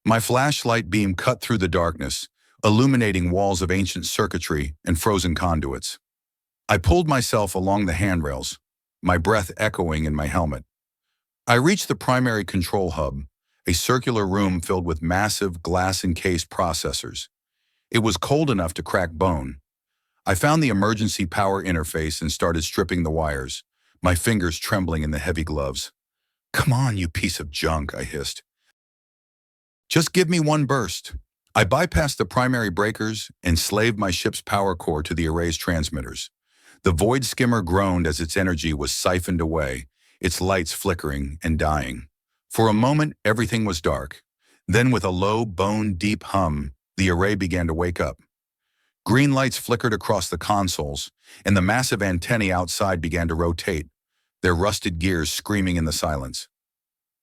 My flashlight beam cut through the darkness, illuminating walls of ancient circuitry and frozen conduits. I pulled myself along the handrails, my breath echoing in my helmet. I reached the primary control hub, a circular room filled with massive glass-encased processors. It was cold enough to crack bone. I found the emergency power interface and started stripping the wires, my fingers trembling in the heavy gloves. Come on, you piece of junk, I hissed. Just give me one burst. I bypassed the primary breakers and slaved my ship's power core to the array's transmitters. The void skimmer groaned as its energy was siphoned away, its lights flickering and dying. For a moment, everything was dark. Then with a low, bone-deep hum, the array began to wake up. Green lights flickered across the consoles, and the massive antennae outside began to rotate, their rusted gears screaming in the silence.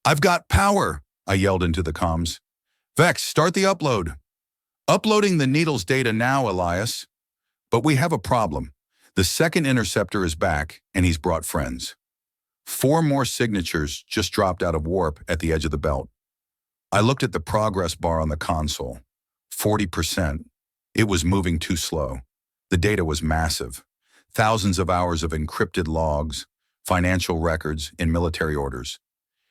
I've got power, I yelled into the comms. Vex, start the upload. Uploading the Needle's data now, Elias. But we have a problem. The second interceptor is back, and he's brought friends. 4 more signatures just dropped out of warp at the edge of the belt. I looked at the progress bar on the console. 40%. It was moving too slow. The data was massive. Thousands of hours of encrypted logs, financial records, and military orders.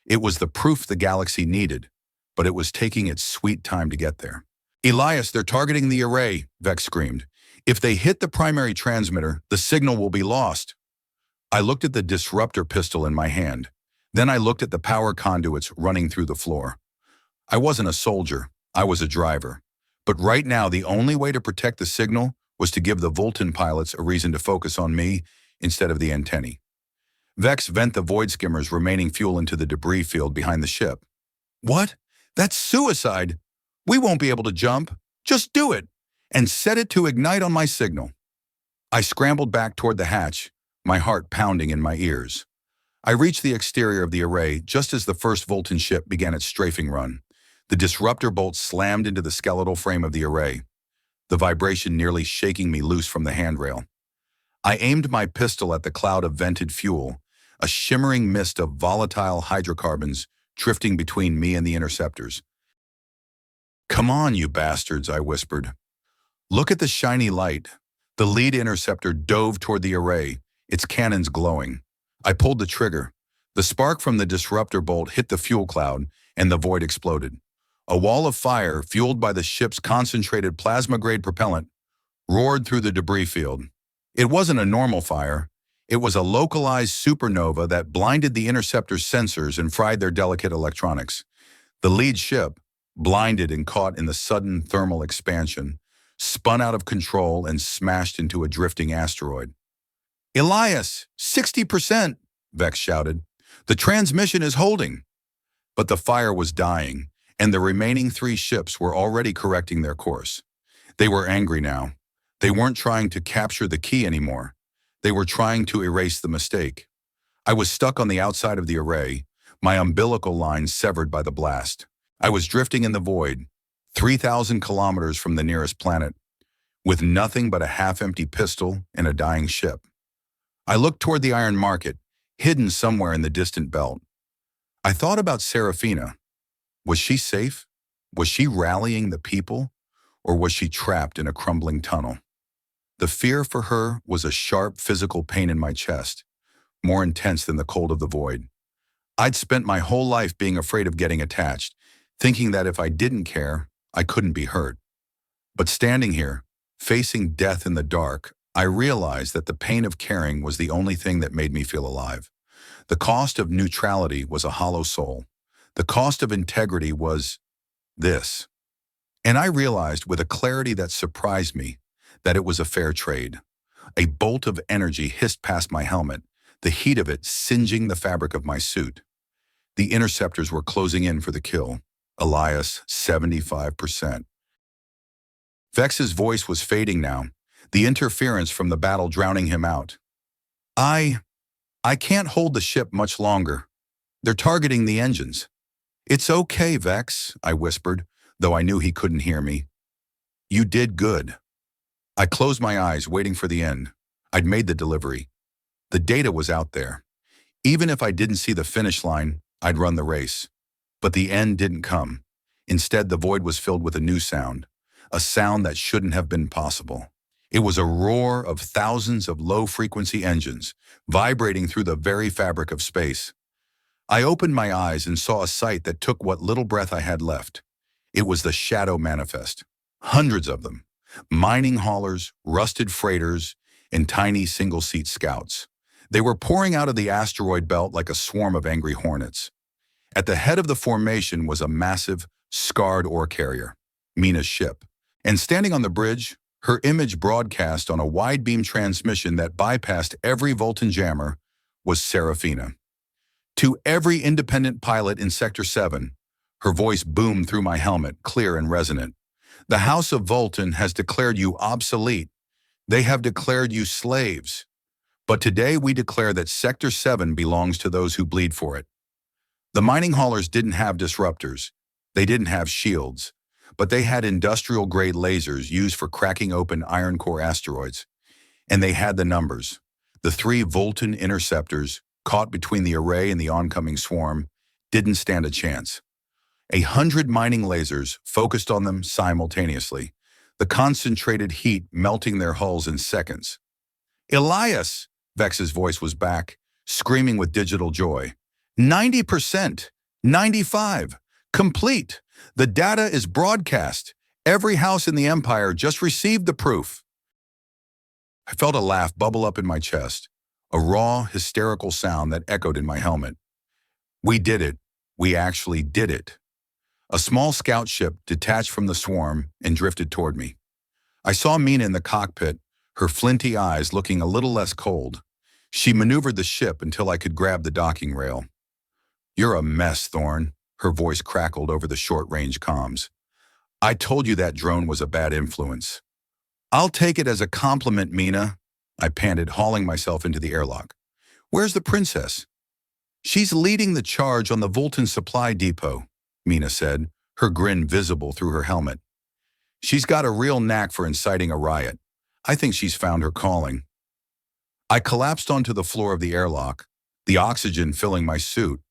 It was the proof the galaxy needed, but it was taking its sweet time to get there. "Elias, they're targeting the array," Vex screamed. "If they hit the primary transmitter, the signal will be lost." I looked at the disruptor pistol in my hand. Then I looked at the power conduits running through the floor. I wasn't a soldier, I was a driver. But right now, the only way to protect the signal was to give the Voltan pilots a reason to focus on me instead of the antennae. Vex vent the void skimmer's remaining fuel into the debris field behind the ship. "What? That's suicide! We won't be able to jump. Just do it, and set it to ignite on my signal." I scrambled back toward the hatch, my heart pounding in my ears. I reached the exterior of the array just as the first Voltan ship began its strafing run. The disruptor bolt slammed into the skeletal frame of the array, the vibration nearly shaking me loose from the handrail. I aimed my pistol at the cloud of vented fuel, a shimmering mist of volatile hydrocarbons drifting between me and the interceptors. "Come on, you bastards," I whispered. "Look at the shiny light." The lead interceptor dove toward the array, its cannons glowing. I pulled the trigger. The spark from the disruptor bolt hit the fuel cloud, and the void exploded. A wall of fire, fueled by the ship's concentrated plasma-grade propellant, roared through the debris field. It wasn't a normal fire. It was a localized supernova that blinded the interceptor's sensors and fried their delicate electronics. The lead ship, blinded and caught in the sudden thermal expansion, spun out of control and smashed into a drifting asteroid. "Elias, 60%, Vex shouted. "The transmission is holding." But the fire was dying, and the remaining 3 ships were already correcting their course. They were angry now. They weren't trying to capture the key anymore. They were trying to erase the mistake. I was stuck on the outside of the array, my umbilical line severed by the blast. I was drifting in the void, 3,000 kilometers from the nearest planet, with nothing but a half-empty pistol and a dying ship. I looked toward the iron market, hidden somewhere in the distant belt. I thought about Serafina. Was she safe? Was she rallying the people? Or was she trapped in a crumbling tunnel? The fear for her was a sharp physical pain in my chest, more intense than the cold of the void. I'd spent my whole life being afraid of getting attached, thinking that if I didn't care, I couldn't be hurt. But standing here, facing death in the dark, I realized that the pain of caring was the only thing that made me feel alive. The cost of neutrality was a hollow soul. The cost of integrity was this. And I realized with a clarity that surprised me that it was a fair trade. A bolt of energy hissed past my helmet, the heat of it singeing the fabric of my suit. The interceptors were closing in for the kill. Elias, 75%. Vex's voice was fading now, the interference from the battle drowning him out. I can't hold the ship much longer. They're targeting the engines." "It's okay, Vex," I whispered, though I knew he couldn't hear me. "You did good." I closed my eyes, waiting for the end. I'd made the delivery. The data was out there. Even if I didn't see the finish line, I'd run the race. But the end didn't come. Instead, the void was filled with a new sound, a sound that shouldn't have been possible. It was a roar of thousands of low-frequency engines, vibrating through the very fabric of space. I opened my eyes and saw a sight that took what little breath I had left. It was the Shadow Manifest. Hundreds of them. Mining haulers, rusted freighters, and tiny single-seat scouts. They were pouring out of the asteroid belt like a swarm of angry hornets. At the head of the formation was a massive, scarred ore carrier, Mina's ship. And standing on the bridge, her image broadcast on a wide-beam transmission that bypassed every Voltan jammer, was Serafina. To every independent pilot in Sector 7, her voice boomed through my helmet, clear and resonant. "The House of Voltan has declared you obsolete. They have declared you slaves. But today we declare that Sector 7 belongs to those who bleed for it." The mining haulers didn't have disruptors. They didn't have shields. But they had industrial-grade lasers used for cracking open iron core asteroids. And they had the numbers. The 3 Vulcan interceptors, caught between the array and the oncoming swarm, didn't stand a chance. 100 mining lasers focused on them simultaneously, the concentrated heat melting their hulls in seconds. "Elias!" Vex's voice was back, screaming with digital joy. 90%! 95! Complete! The data is broadcast. Every house in the Empire just received the proof." I felt a laugh bubble up in my chest, a raw, hysterical sound that echoed in my helmet. We did it. We actually did it. A small scout ship detached from the swarm and drifted toward me. I saw Mina in the cockpit, her flinty eyes looking a little less cold. She maneuvered the ship until I could grab the docking rail. "You're a mess, Thorne," her voice crackled over the short-range comms. "I told you that drone was a bad influence." "I'll take it as a compliment, Mina," I panted, hauling myself into the airlock. "Where's the princess?" "She's leading the charge on the Vulcan supply depot," Mina said, her grin visible through her helmet. "She's got a real knack for inciting a riot. I think she's found her calling." I collapsed onto the floor of the airlock, the oxygen filling my suit.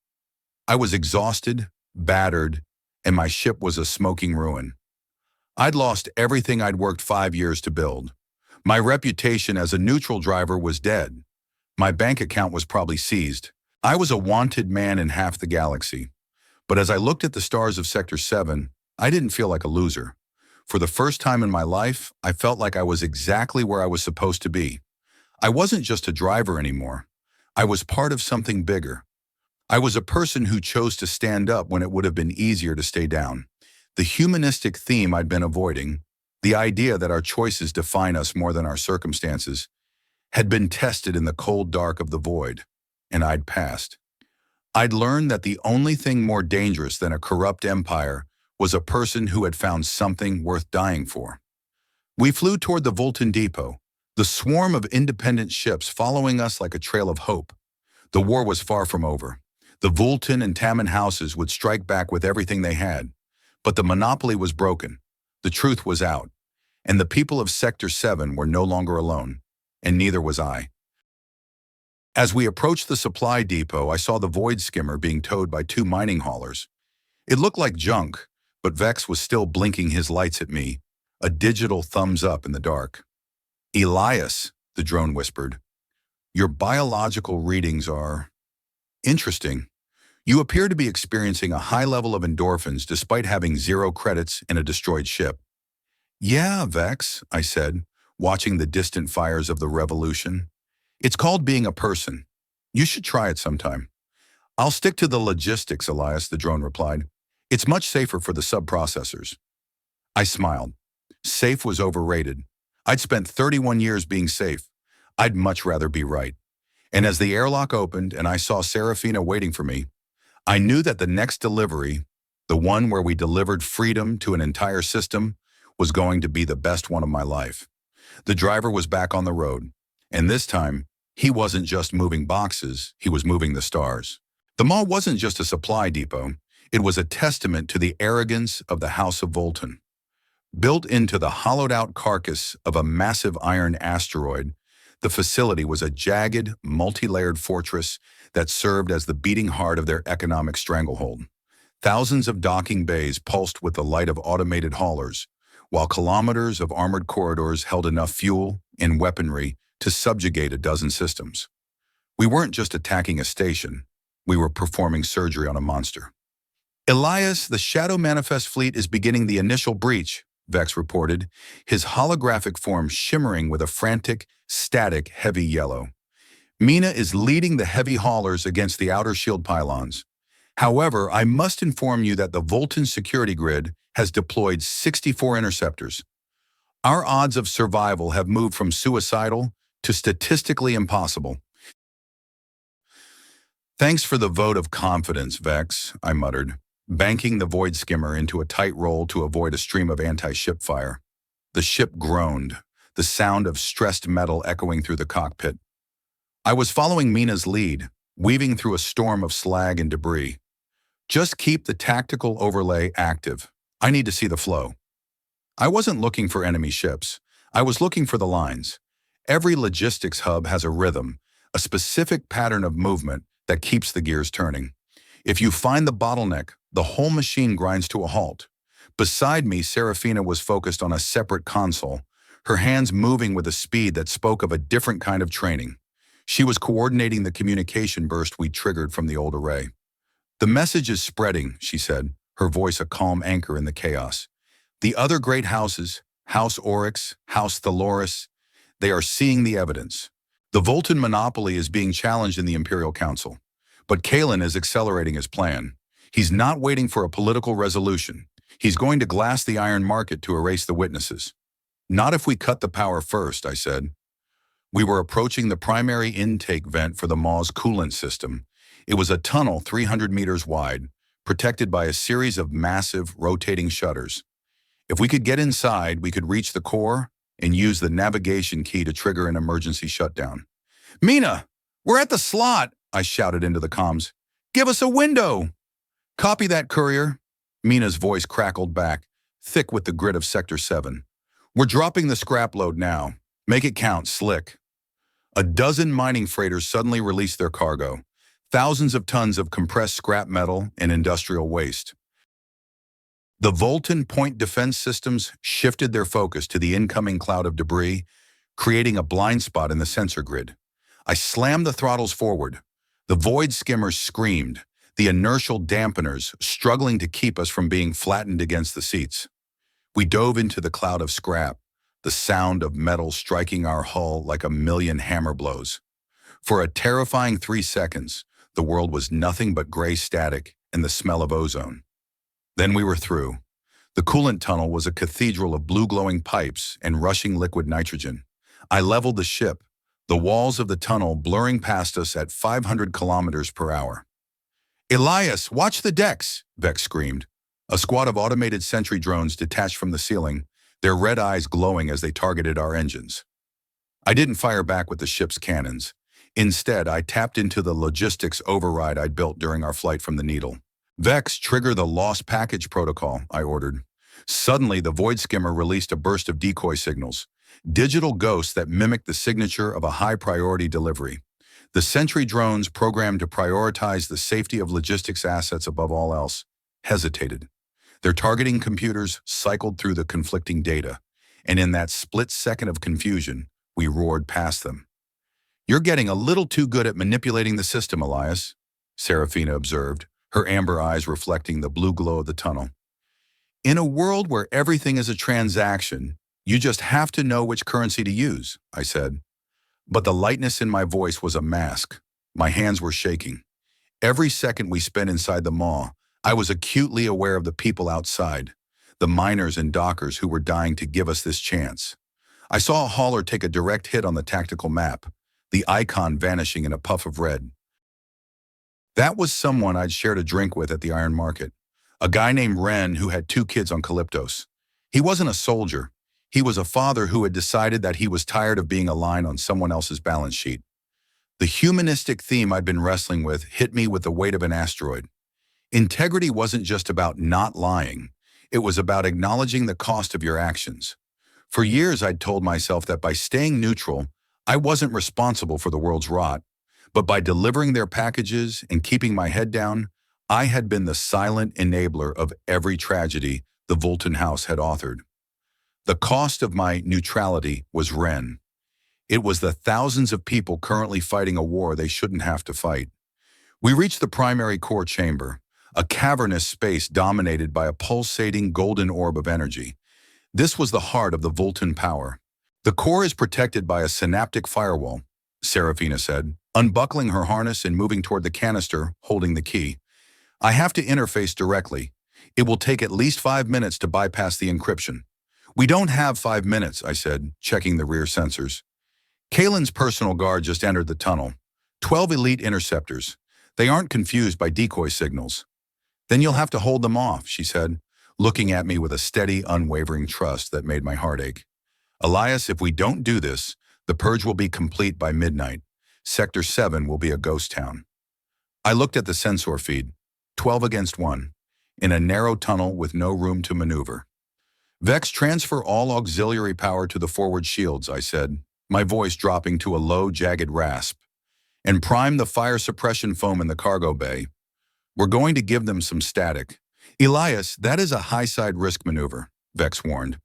I was exhausted, battered, and my ship was a smoking ruin. I'd lost everything I'd worked 5 years to build. My reputation as a neutral driver was dead. My bank account was probably seized. I was a wanted man in half the galaxy. But as I looked at the stars of Sector 7, I didn't feel like a loser. For the first time in my life, I felt like I was exactly where I was supposed to be. I wasn't just a driver anymore. I was part of something bigger. I was a person who chose to stand up when it would have been easier to stay down. The humanistic theme I'd been avoiding, the idea that our choices define us more than our circumstances, had been tested in the cold dark of the void, and I'd passed. I'd learned that the only thing more dangerous than a corrupt empire was a person who had found something worth dying for. We flew toward the Vulcan depot, the swarm of independent ships following us like a trail of hope. The war was far from over. The Vulcan and Taman houses would strike back with everything they had. But the monopoly was broken. The truth was out. And the people of Sector 7 were no longer alone. And neither was I. As we approached the supply depot, I saw the void skimmer being towed by 2 mining haulers. It looked like junk, but Vex was still blinking his lights at me, a digital thumbs up in the dark. "Elias," the drone whispered, "your biological readings are interesting. You appear to be experiencing a high level of endorphins despite having 0 credits and a destroyed ship." "Yeah, Vex," I said, watching the distant fires of the revolution. "It's called being a person. You should try it sometime." "I'll stick to the logistics, Elias," the drone replied. "It's much safer for the sub-processors." I smiled. Safe was overrated. I'd spent 31 years being safe. I'd much rather be right. And as the airlock opened and I saw Serafina waiting for me, I knew that the next delivery, the one where we delivered freedom to an entire system, was going to be the best one of my life. The driver was back on the road, and this time, he wasn't just moving boxes, he was moving the stars. The mall wasn't just a supply depot, it was a testament to the arrogance of the House of Vulcan. Built into the hollowed-out carcass of a massive iron asteroid, the facility was a jagged, multi-layered fortress that served as the beating heart of their economic stranglehold. Thousands of docking bays pulsed with the light of automated haulers, while kilometers of armored corridors held enough fuel and weaponry to subjugate a dozen systems. We weren't just attacking a station, we were performing surgery on a monster. "Elias, the Shadow Manifest fleet is beginning the initial breach," Vex reported, his holographic form shimmering with a frantic, static, heavy yellow. "Mina is leading the heavy haulers against the outer shield pylons. However, I must inform you that the Vulcan security grid has deployed 64 interceptors. Our odds of survival have moved from suicidal to statistically impossible." "Thanks for the vote of confidence, Vex," I muttered, banking the void skimmer into a tight roll to avoid a stream of anti-ship fire. The ship groaned, the sound of stressed metal echoing through the cockpit. I was following Mina's lead, weaving through a storm of slag and debris. "Just keep the tactical overlay active. I need to see the flow." I wasn't looking for enemy ships. I was looking for the lines. Every logistics hub has a rhythm, a specific pattern of movement that keeps the gears turning. If you find the bottleneck, the whole machine grinds to a halt. Beside me, Serafina was focused on a separate console, her hands moving with a speed that spoke of a different kind of training. She was coordinating the communication burst we triggered from the old array. "The message is spreading," she said, her voice a calm anchor in the chaos. "The other great houses, House Oryx, House Thaloris, they are seeing the evidence. The Voltan monopoly is being challenged in the Imperial Council. But Kalen is accelerating his plan. He's not waiting for a political resolution. He's going to glass the iron market to erase the witnesses." "Not if we cut the power first," I said. We were approaching the primary intake vent for the Maw's coolant system. It was a tunnel 300 meters wide, protected by a series of massive, rotating shutters. If we could get inside, we could reach the core and use the navigation key to trigger an emergency shutdown. "Mina, we're at the slot," I shouted into the comms. "Give us a window." "Copy that, courier." Mina's voice crackled back, thick with the grit of Sector 7. "We're dropping the scrap load now. Make it count, slick." A dozen mining freighters suddenly released their cargo, thousands of tons of compressed scrap metal and industrial waste. The Voltan point defense systems shifted their focus to the incoming cloud of debris, creating a blind spot in the sensor grid. I slammed the throttles forward. The void skimmers screamed, the inertial dampeners struggling to keep us from being flattened against the seats. We dove into the cloud of scrap, the sound of metal striking our hull like a million hammer blows. For a terrifying 3 seconds, the world was nothing but gray static and the smell of ozone. Then we were through. The coolant tunnel was a cathedral of blue-glowing pipes and rushing liquid nitrogen. I leveled the ship, the walls of the tunnel blurring past us at 500 kilometers per hour. "Elias, watch the decks!" Vex screamed. A squad of automated sentry drones detached from the ceiling, their red eyes glowing as they targeted our engines. I didn't fire back with the ship's cannons. Instead, I tapped into the logistics override I'd built during our flight from the Needle. "Vex, trigger the lost package protocol," I ordered. Suddenly, the void skimmer released a burst of decoy signals, digital ghosts that mimicked the signature of a high-priority delivery. The sentry drones, programmed to prioritize the safety of logistics assets above all else, hesitated. Their targeting computers cycled through the conflicting data, and in that split second of confusion, we roared past them. "You're getting a little too good at manipulating the system, Elias," Serafina observed, her amber eyes reflecting the blue glow of the tunnel. "In a world where everything is a transaction, you just have to know which currency to use," I said. But the lightness in my voice was a mask. My hands were shaking. Every second we spent inside the maw, I was acutely aware of the people outside, the miners and dockers who were dying to give us this chance. I saw a hauler take a direct hit on the tactical map, the icon vanishing in a puff of red. That was someone I'd shared a drink with at the Iron Market, a guy named Ren who had 2 kids on Calyptos. He wasn't a soldier. He was a father who had decided that he was tired of being a line on someone else's balance sheet. The humanistic theme I'd been wrestling with hit me with the weight of an asteroid. Integrity wasn't just about not lying. It was about acknowledging the cost of your actions. For years, I'd told myself that by staying neutral, I wasn't responsible for the world's rot. But by delivering their packages and keeping my head down, I had been the silent enabler of every tragedy the Voltan House had authored. The cost of my neutrality was Ren. It was the thousands of people currently fighting a war they shouldn't have to fight. We reached the primary core chamber, a cavernous space dominated by a pulsating golden orb of energy. This was the heart of the Voltan power. "The core is protected by a synaptic firewall," Serafina said, unbuckling her harness and moving toward the canister, holding the key. "I have to interface directly. It will take at least 5 minutes to bypass the encryption." "We don't have 5 minutes," I said, checking the rear sensors. Kalen's personal guard just entered the tunnel. 12 elite interceptors. They aren't confused by decoy signals. "Then you'll have to hold them off," she said, looking at me with a steady, unwavering trust that made my heart ache. "Elias, if we don't do this, the purge will be complete by midnight. Sector 7 will be a ghost town." I looked at the sensor feed, 12 against 1, in a narrow tunnel with no room to maneuver. "Vex, transfer all auxiliary power to the forward shields," I said. my voice dropping to a low, jagged rasp, and prime the fire suppression foam in the cargo bay. We're going to give them some static. Elias, that is a high-side risk maneuver, Vex warned.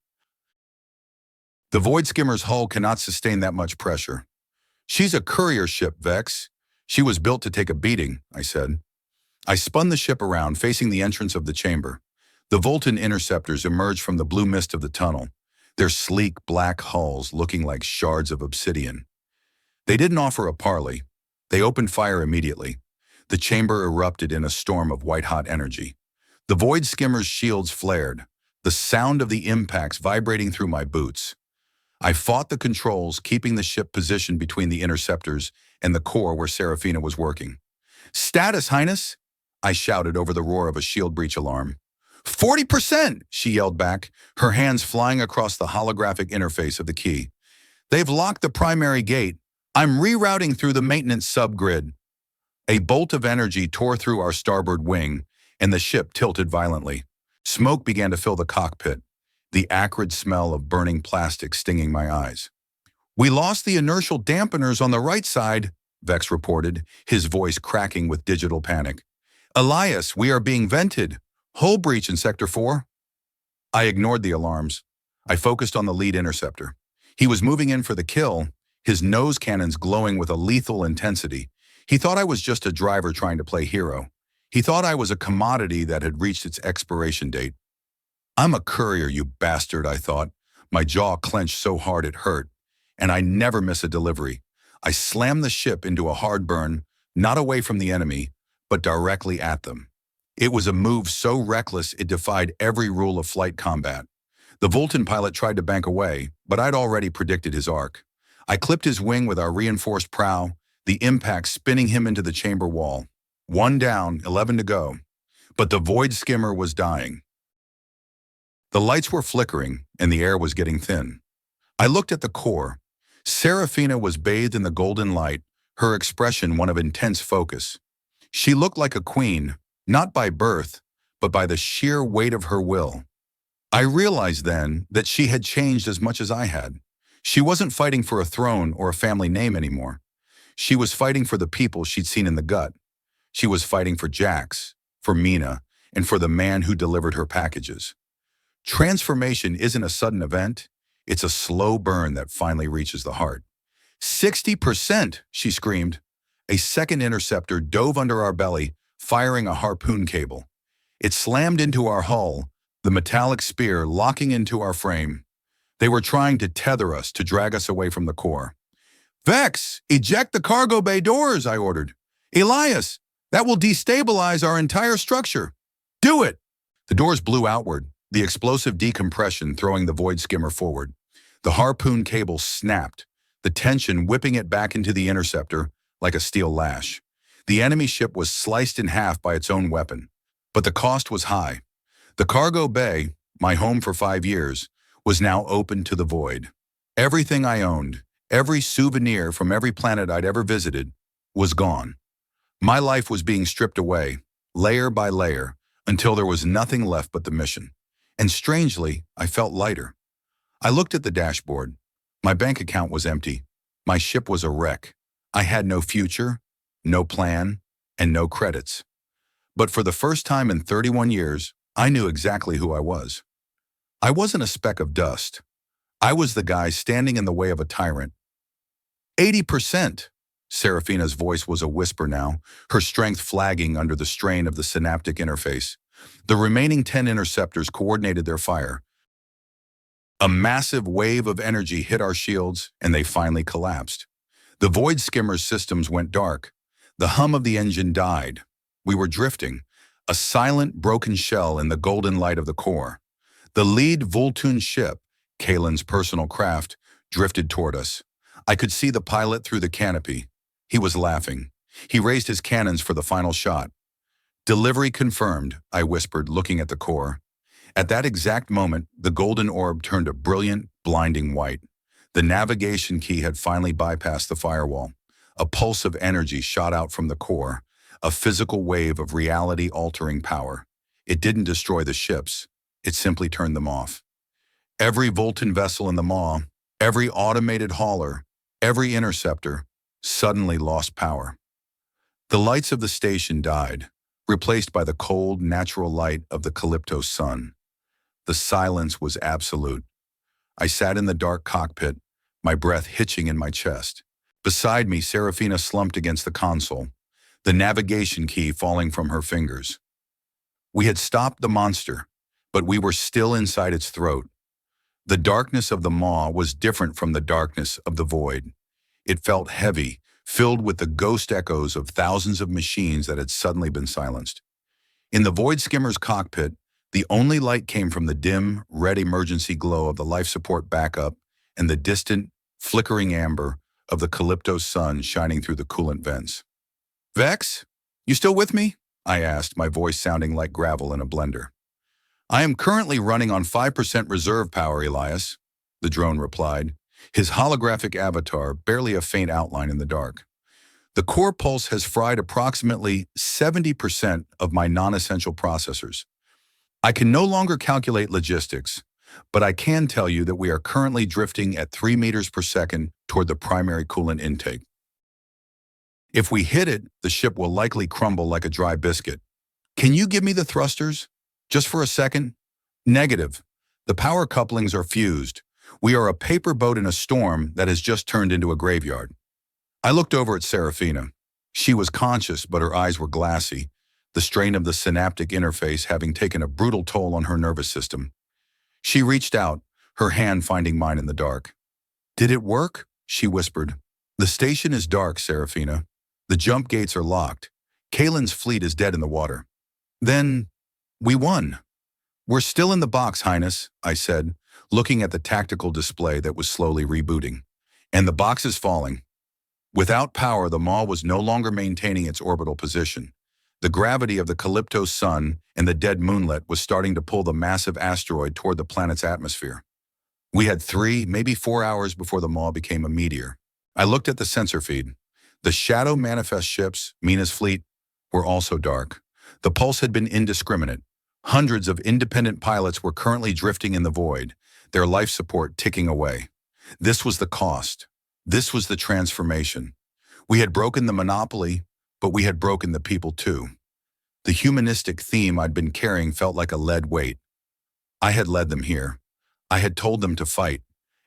The Void Skimmer's hull cannot sustain that much pressure. She's a courier ship, Vex. She was built to take a beating, I said. I spun the ship around, facing the entrance of the chamber. The Voltan interceptors emerged from the blue mist of the tunnel, their sleek black hulls looking like shards of obsidian. They didn't offer a parley. They opened fire immediately. The chamber erupted in a storm of white-hot energy. The Void Skimmer's shields flared, the sound of the impacts vibrating through my boots. I fought the controls, keeping the ship positioned between the interceptors and the core where Serafina was working. "Status, Highness!" I shouted over the roar of a shield breach alarm. 40%, she yelled back, her hands flying across the holographic interface of the key. "They've locked the primary gate. I'm rerouting through the maintenance subgrid." A bolt of energy tore through our starboard wing, and the ship tilted violently. Smoke began to fill the cockpit, the acrid smell of burning plastic stinging my eyes. "We lost the inertial dampeners on the right side," Vex reported, his voice cracking with digital panic. "Elias, we are being vented. Hull breach in Sector 4. I ignored the alarms. I focused on the lead interceptor. He was moving in for the kill, his nose cannons glowing with a lethal intensity. He thought I was just a driver trying to play hero. He thought I was a commodity that had reached its expiration date. "I'm a courier, you bastard," I thought. My jaw clenched so hard it hurt. And I never miss a delivery. I slammed the ship into a hard burn, not away from the enemy, but directly at them. It was a move so reckless it defied every rule of flight combat. The Voltan pilot tried to bank away, but I'd already predicted his arc. I clipped his wing with our reinforced prow, the impact spinning him into the chamber wall. 1 down, 11 to go. But the Void Skimmer was dying. The lights were flickering, and the air was getting thin. I looked at the core. Serafina was bathed in the golden light, her expression one of intense focus. She looked like a queen, not by birth, but by the sheer weight of her will. I realized then that she had changed as much as I had. She wasn't fighting for a throne or a family name anymore. She was fighting for the people she'd seen in the gut. She was fighting for Jax, for Mina, and for the man who delivered her packages. Transformation isn't a sudden event. It's a slow burn that finally reaches the heart. 60%, she screamed. A second interceptor dove under our belly, firing a harpoon cable. It slammed into our hull, the metallic spear locking into our frame. They were trying to tether us, to drag us away from the core. "Vex, eject the cargo bay doors," I ordered. "Elias, that will destabilize our entire structure. Do it!" The doors blew outward, the explosive decompression throwing the Void Skimmer forward. The harpoon cable snapped, the tension whipping it back into the interceptor like a steel lash. The enemy ship was sliced in half by its own weapon. But the cost was high. The cargo bay, my home for 5 years, was now open to the void. Everything I owned, every souvenir from every planet I'd ever visited, was gone. My life was being stripped away, layer by layer, until there was nothing left but the mission. And strangely, I felt lighter. I looked at the dashboard. My bank account was empty. My ship was a wreck. I had no future, no plan, and no credits. But for the first time in 31 years, I knew exactly who I was. I wasn't a speck of dust. I was the guy standing in the way of a tyrant. 80%. Serafina's voice was a whisper now, her strength flagging under the strain of the synaptic interface. The remaining 10 interceptors coordinated their fire. A massive wave of energy hit our shields, and they finally collapsed. The Void Skimmer's systems went dark. The hum of the engine died. We were drifting, a silent, broken shell in the golden light of the core. The lead Voltun ship, Kalen's personal craft, drifted toward us. I could see the pilot through the canopy. He was laughing. He raised his cannons for the final shot. "Delivery confirmed," I whispered, looking at the core. At that exact moment, the golden orb turned a brilliant, blinding white. The navigation key had finally bypassed the firewall. A pulse of energy shot out from the core, a physical wave of reality-altering power. It didn't destroy the ships. It simply turned them off. Every Voltan vessel in the maw, every automated hauler, Every interceptor suddenly lost power. The lights of the station died, replaced by the cold, natural light of the Calypto sun. The silence was absolute. I sat in the dark cockpit, my breath hitching in my chest. Beside me, Serafina slumped against the console, the navigation key falling from her fingers. We had stopped the monster, but we were still inside its throat. The darkness of the maw was different from the darkness of the void. It felt heavy, filled with the ghost echoes of thousands of machines that had suddenly been silenced. In the void skimmer's cockpit, the only light came from the dim, red emergency glow of the life support backup and the distant, flickering amber of the Calypto sun shining through the coolant vents. "Vex, you still with me?" I asked, my voice sounding like gravel in a blender. "I am currently running on 5% reserve power, Elias," the drone replied, his holographic avatar barely a faint outline in the dark. "The core pulse has fried approximately 70% of my non-essential processors. I can no longer calculate logistics, but I can tell you that we are currently drifting at 3 meters per second toward the primary coolant intake. If we hit it, the ship will likely crumble like a dry biscuit. Can you give me the thrusters? Just for a second?" "Negative. The power couplings are fused. We are a paper boat in a storm that has just turned into a graveyard." I looked over at Serafina. She was conscious, but her eyes were glassy, the strain of the synaptic interface having taken a brutal toll on her nervous system. She reached out, her hand finding mine in the dark. "Did it work?" she whispered. "The station is dark, Serafina. The jump gates are locked. Kalen's fleet is dead in the water." "Then, we won." "We're still in the box, Highness," I said, looking at the tactical display that was slowly rebooting. "And the box is falling." Without power, the maw was no longer maintaining its orbital position. The gravity of the Calypto sun and the dead moonlet was starting to pull the massive asteroid toward the planet's atmosphere. We had 3, maybe 4 hours before the maw became a meteor. I looked at the sensor feed. The shadow manifest ships, Mina's fleet, were also dark. The pulse had been indiscriminate. Hundreds of independent pilots were currently drifting in the void, their life support ticking away. This was the cost. This was the transformation. We had broken the monopoly, but we had broken the people too. The humanistic theme I'd been carrying felt like a lead weight. I had led them here. I had told them to fight,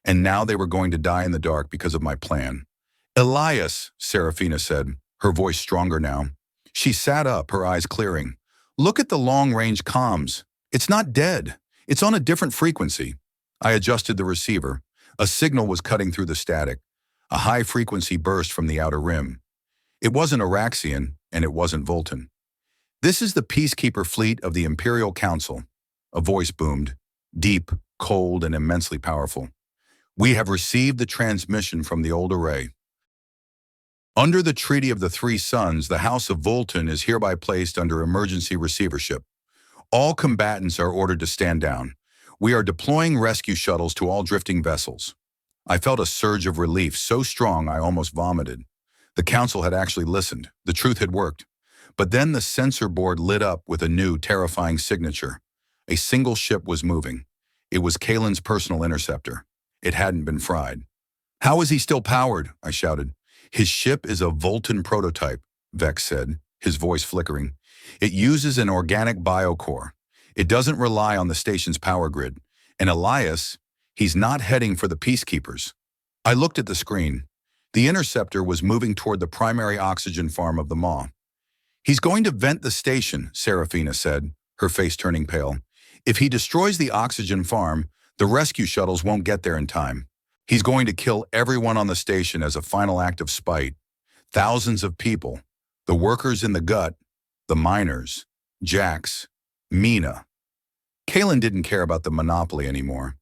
and now they were going to die in the dark because of my plan. "Elias," Serafina said, her voice stronger now. She sat up, her eyes clearing. "Look at the long-range comms. It's not dead. It's on a different frequency." I adjusted the receiver. A signal was cutting through the static. A high-frequency burst from the outer rim. It wasn't Araxian, and it wasn't Voltan. "This is the peacekeeper fleet of the Imperial Council," a voice boomed, deep, cold, and immensely powerful. "We have received the transmission from the old array. Under the Treaty of the Three Suns, the House of Voltan is hereby placed under emergency receivership. All combatants are ordered to stand down. We are deploying rescue shuttles to all drifting vessels." I felt a surge of relief so strong I almost vomited. The council had actually listened. The truth had worked. But then the sensor board lit up with a new, terrifying signature. A single ship was moving. It was Kalen's personal interceptor. It hadn't been fried. "How is he still powered?" I shouted. "His ship is a Voltan prototype," Vex said, his voice flickering. "It uses an organic biocore. It doesn't rely on the station's power grid. And Elias, he's not heading for the peacekeepers." I looked at the screen. The interceptor was moving toward the primary oxygen farm of the maw. "He's going to vent the station," Serafina said, her face turning pale. "If he destroys the oxygen farm, the rescue shuttles won't get there in time. He's going to kill everyone on the station as a final act of spite. Thousands of people. The workers in the gut, the miners, Jax, Mina." Kalen didn't care about the monopoly anymore.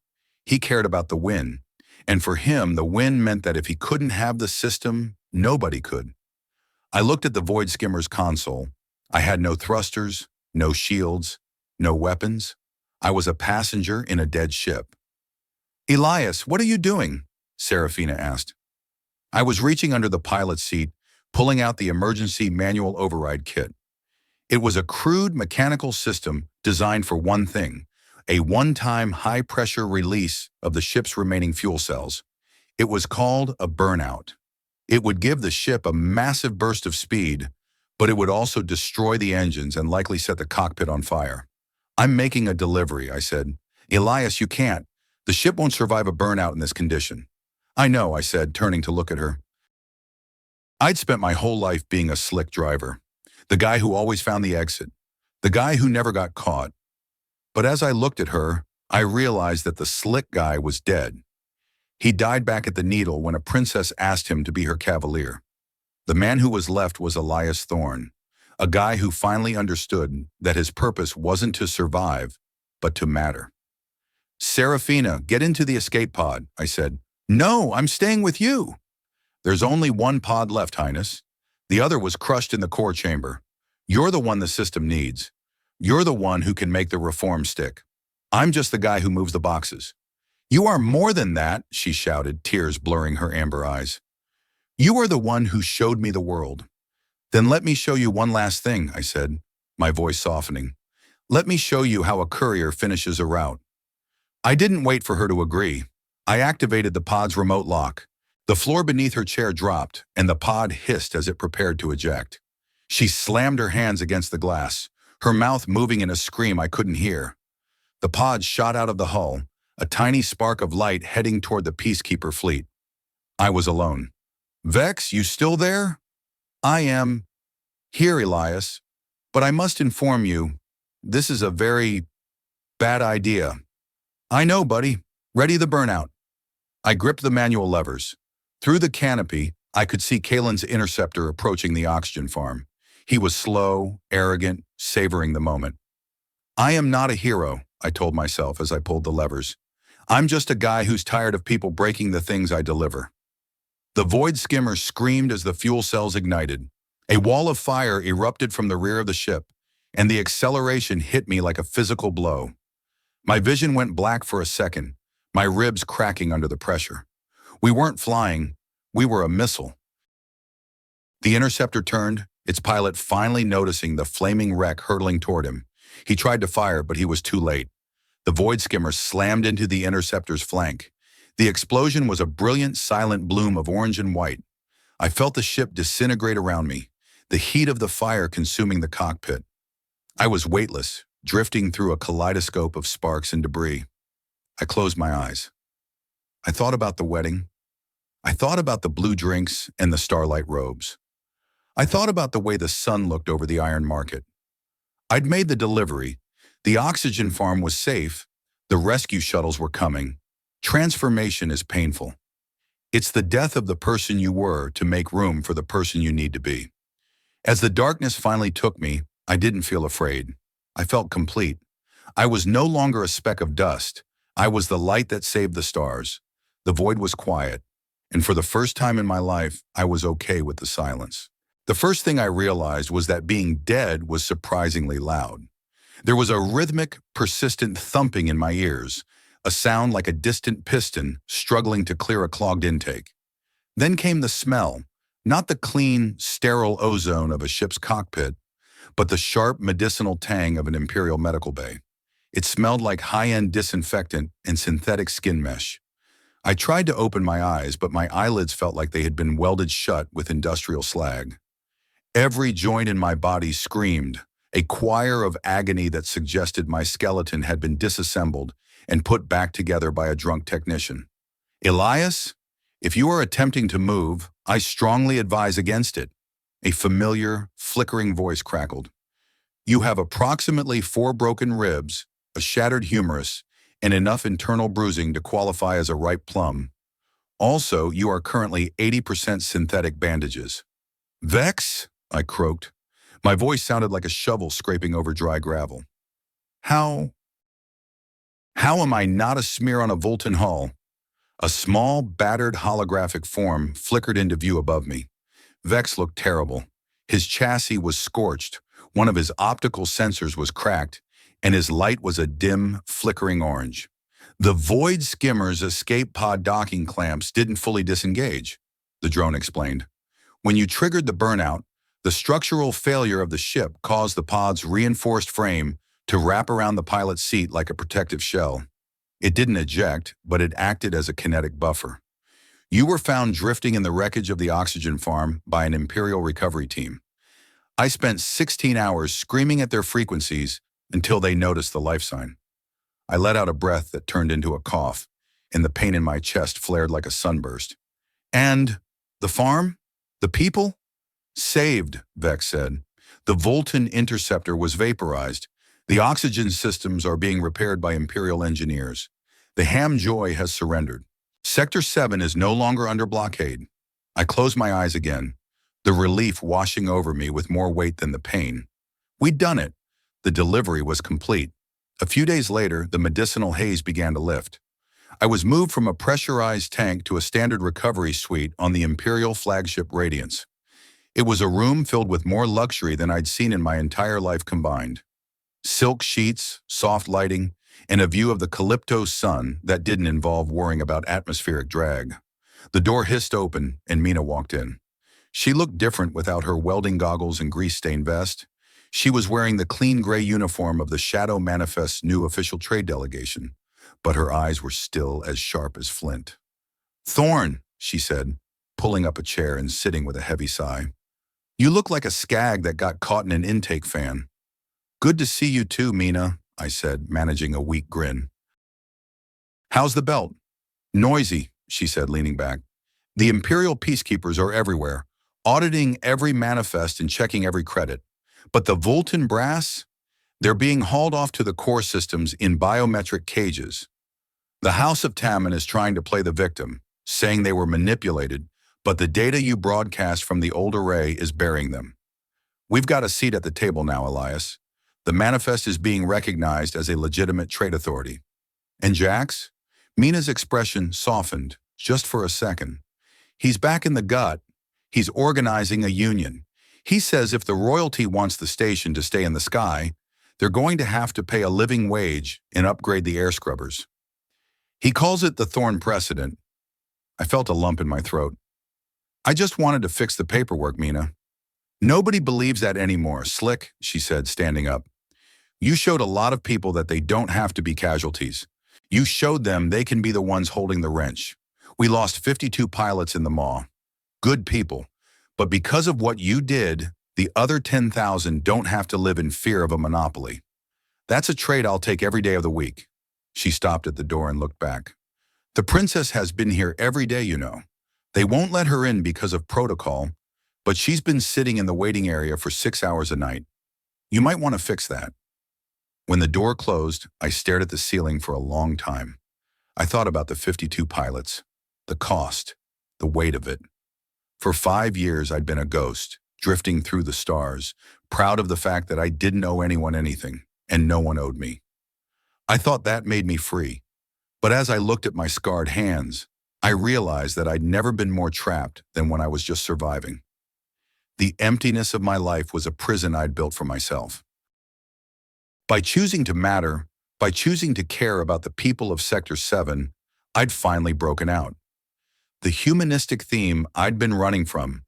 He cared about the win. And for him, the win meant that if he couldn't have the system, nobody could. I looked at the Void Skimmer's console. I had no thrusters, no shields, no weapons. I was a passenger in a dead ship. "Elias, what are you doing?" Serafina asked. I was reaching under the pilot's seat, pulling out the emergency manual override kit. It was a crude mechanical system designed for one thing: a one-time high-pressure release of the ship's remaining fuel cells. It was called a burnout. It would give the ship a massive burst of speed, but it would also destroy the engines and likely set the cockpit on fire. "I'm making a delivery," I said. "Elias, you can't. The ship won't survive a burnout in this condition." "I know," I said, turning to look at her. I'd spent my whole life being a slick driver, the guy who always found the exit, the guy who never got caught. But as I looked at her, I realized that the slick guy was dead. He died back at the Needle when a princess asked him to be her cavalier. The man who was left was Elias Thorne, a guy who finally understood that his purpose wasn't to survive, but to matter. "Serafina, get into the escape pod," I said. "No, I'm staying with you." "There's only one pod left, Highness. The other was crushed in the core chamber. You're the one the system needs. You're the one who can make the reform stick. I'm just the guy who moves the boxes." "You are more than that," she shouted, tears blurring her amber eyes. "You are the one who showed me the world." "Then let me show you one last thing," I said, my voice softening. "Let me show you how a courier finishes a route." I didn't wait for her to agree. I activated the pod's remote lock. The floor beneath her chair dropped, and the pod hissed as it prepared to eject. She slammed her hands against the glass, her mouth moving in a scream I couldn't hear. The pod shot out of the hull, a tiny spark of light heading toward the Peacekeeper fleet. I was alone. "Vex, you still there?" "I am here, Elias. But I must inform you, this is a very bad idea." "I know, buddy. Ready the burnout." I gripped the manual levers. Through the canopy, I could see Kalen's interceptor approaching the oxygen farm. He was slow, arrogant, savoring the moment. "I am not a hero," I told myself as I pulled the levers. "I'm just a guy who's tired of people breaking the things I deliver." The void skimmer screamed as the fuel cells ignited. A wall of fire erupted from the rear of the ship, and the acceleration hit me like a physical blow. My vision went black for a second, my ribs cracking under the pressure. We weren't flying, we were a missile. The interceptor turned, its pilot finally noticing the flaming wreck hurtling toward him. He tried to fire, but he was too late. The void skimmer slammed into the interceptor's flank. The explosion was a brilliant, silent bloom of orange and white. I felt the ship disintegrate around me, the heat of the fire consuming the cockpit. I was weightless, drifting through a kaleidoscope of sparks and debris. I closed my eyes. I thought about the wedding. I thought about the blue drinks and the starlight robes. I thought about the way the sun looked over the iron market. I'd made the delivery. The oxygen farm was safe. The rescue shuttles were coming. Transformation is painful. It's the death of the person you were to make room for the person you need to be. As the darkness finally took me, I didn't feel afraid. I felt complete. I was no longer a speck of dust. I was the light that saved the stars. The void was quiet, and for the first time in my life, I was okay with the silence. The first thing I realized was that being dead was surprisingly loud. There was a rhythmic, persistent thumping in my ears, a sound like a distant piston struggling to clear a clogged intake. Then came the smell, not the clean, sterile ozone of a ship's cockpit, but the sharp medicinal tang of an imperial medical bay. It smelled like high-end disinfectant and synthetic skin mesh. I tried to open my eyes, but my eyelids felt like they had been welded shut with industrial slag. Every joint in my body screamed, a choir of agony that suggested my skeleton had been disassembled and put back together by a drunk technician. "Elias, if you are attempting to move, I strongly advise against it," a familiar, flickering voice crackled. "You have approximately 4 broken ribs, a shattered humerus, and enough internal bruising to qualify as a ripe plum. Also, you are currently 80% synthetic bandages." "Vex?" I croaked. My voice sounded like a shovel scraping over dry gravel. How am I not a smear on a Voltan hull?" A small, battered holographic form flickered into view above me. Vex looked terrible. His chassis was scorched, one of his optical sensors was cracked, and his light was a dim, flickering orange. The void skimmer's escape pod docking clamps didn't fully disengage, the drone explained. When you triggered the burnout, the structural failure of the ship caused the pod's reinforced frame to wrap around the pilot's seat like a protective shell. It didn't eject, but it acted as a kinetic buffer. You were found drifting in the wreckage of the oxygen farm by an Imperial recovery team. I spent 16 hours screaming at their frequencies until they noticed the life sign. I let out a breath that turned into a cough, and the pain in my chest flared like a sunburst. And the farm? The people? Saved, Vex said. The Voltan interceptor was vaporized. The oxygen systems are being repaired by Imperial engineers. The Ham Joy has surrendered. Sector 7 is no longer under blockade. I closed my eyes again, the relief washing over me with more weight than the pain. We'd done it. The delivery was complete. A few days later, the medicinal haze began to lift. I was moved from a pressurized tank to a standard recovery suite on the Imperial flagship Radiance. It was a room filled with more luxury than I'd seen in my entire life combined. Silk sheets, soft lighting, and a view of the Calypto sun that didn't involve worrying about atmospheric drag. The door hissed open, and Mina walked in. She looked different without her welding goggles and grease-stained vest. She was wearing the clean gray uniform of the Shadow Manifest's new official trade delegation, but her eyes were still as sharp as flint. "Thorne," she said, pulling up a chair and sitting with a heavy sigh. "You look like a skag that got caught in an intake fan." "Good to see you too, Mina," I said, managing a weak grin. "How's the belt?" "Noisy," she said, leaning back. "The Imperial peacekeepers are everywhere, auditing every manifest and checking every credit. But the Voltan brass? They're being hauled off to the core systems in biometric cages. The House of Tammin is trying to play the victim, saying they were manipulated, but the data you broadcast from the old array is burying them. We've got a seat at the table now, Elias. The manifest is being recognized as a legitimate trade authority." "And Jax?" Mina's expression softened, just for a second. "He's back in the gut. He's organizing a union. He says if the royalty wants the station to stay in the sky, they're going to have to pay a living wage and upgrade the air scrubbers. He calls it the Thorne precedent." I felt a lump in my throat. "I just wanted to fix the paperwork, Mina." "Nobody believes that anymore, Slick," she said, standing up. "You showed a lot of people that they don't have to be casualties. You showed them they can be the ones holding the wrench. We lost 52 pilots in the maw. Good people. But because of what you did, the other 10,000 don't have to live in fear of a monopoly. That's a trade I'll take every day of the week." She stopped at the door and looked back. "The princess has been here every day, you know. They won't let her in because of protocol, but she's been sitting in the waiting area for 6 hours a night. You might want to fix that." When the door closed, I stared at the ceiling for a long time. I thought about the 52 pilots, the cost, the weight of it. For 5 years, I'd been a ghost, drifting through the stars, proud of the fact that I didn't owe anyone anything, and no one owed me. I thought that made me free. But as I looked at my scarred hands, I realized that I'd never been more trapped than when I was just surviving. The emptiness of my life was a prison I'd built for myself. By choosing to matter, by choosing to care about the people of Sector 7, I'd finally broken out. The humanistic theme I'd been running from,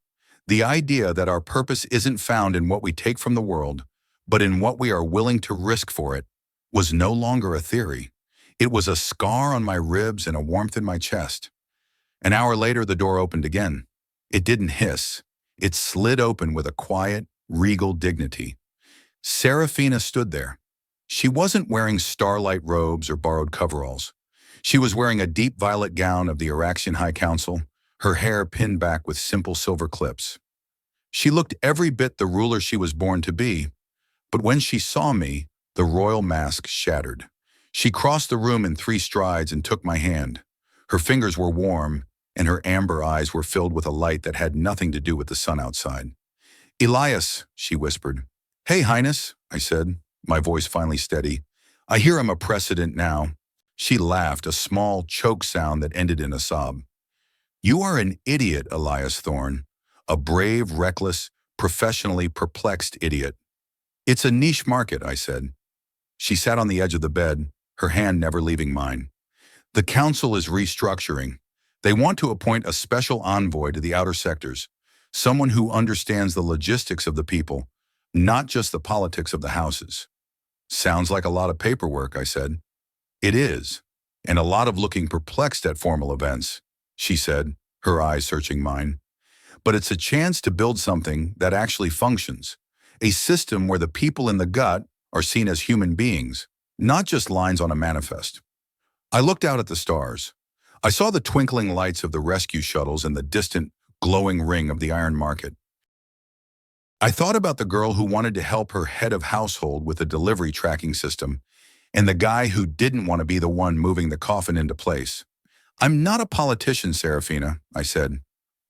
the idea that our purpose isn't found in what we take from the world, but in what we are willing to risk for it, was no longer a theory. It was a scar on my ribs and a warmth in my chest. An hour later, the door opened again. It didn't hiss. It slid open with a quiet, regal dignity. Serafina stood there. She wasn't wearing starlight robes or borrowed coveralls. She was wearing a deep violet gown of the Araxian High Council, her hair pinned back with simple silver clips. She looked every bit the ruler she was born to be, but when she saw me, the royal mask shattered. She crossed the room in 3 strides and took my hand. Her fingers were warm, and her amber eyes were filled with a light that had nothing to do with the sun outside. "Elias," she whispered. "Hey, Highness," I said, my voice finally steady. "I hear I'm a precedent now." She laughed, a small choke sound that ended in a sob. "You are an idiot, Elias Thorne. A brave, reckless, professionally perplexed idiot." "It's a niche market," I said. She sat on the edge of the bed, her hand never leaving mine. "The council is restructuring. They want to appoint a special envoy to the outer sectors, someone who understands the logistics of the people, not just the politics of the houses." "Sounds like a lot of paperwork," I said. "It is, and a lot of looking perplexed at formal events," she said, her eyes searching mine. But it's a chance to build something that actually functions. A system where the people in the gut are seen as human beings, not just lines on a manifest. I looked out at the stars. I saw the twinkling lights of the rescue shuttles and the distant, glowing ring of the iron market. I thought about the girl who wanted to help her head of household with a delivery tracking system, and the guy who didn't want to be the one moving the coffin into place. "I'm not a politician, Serafina," I said.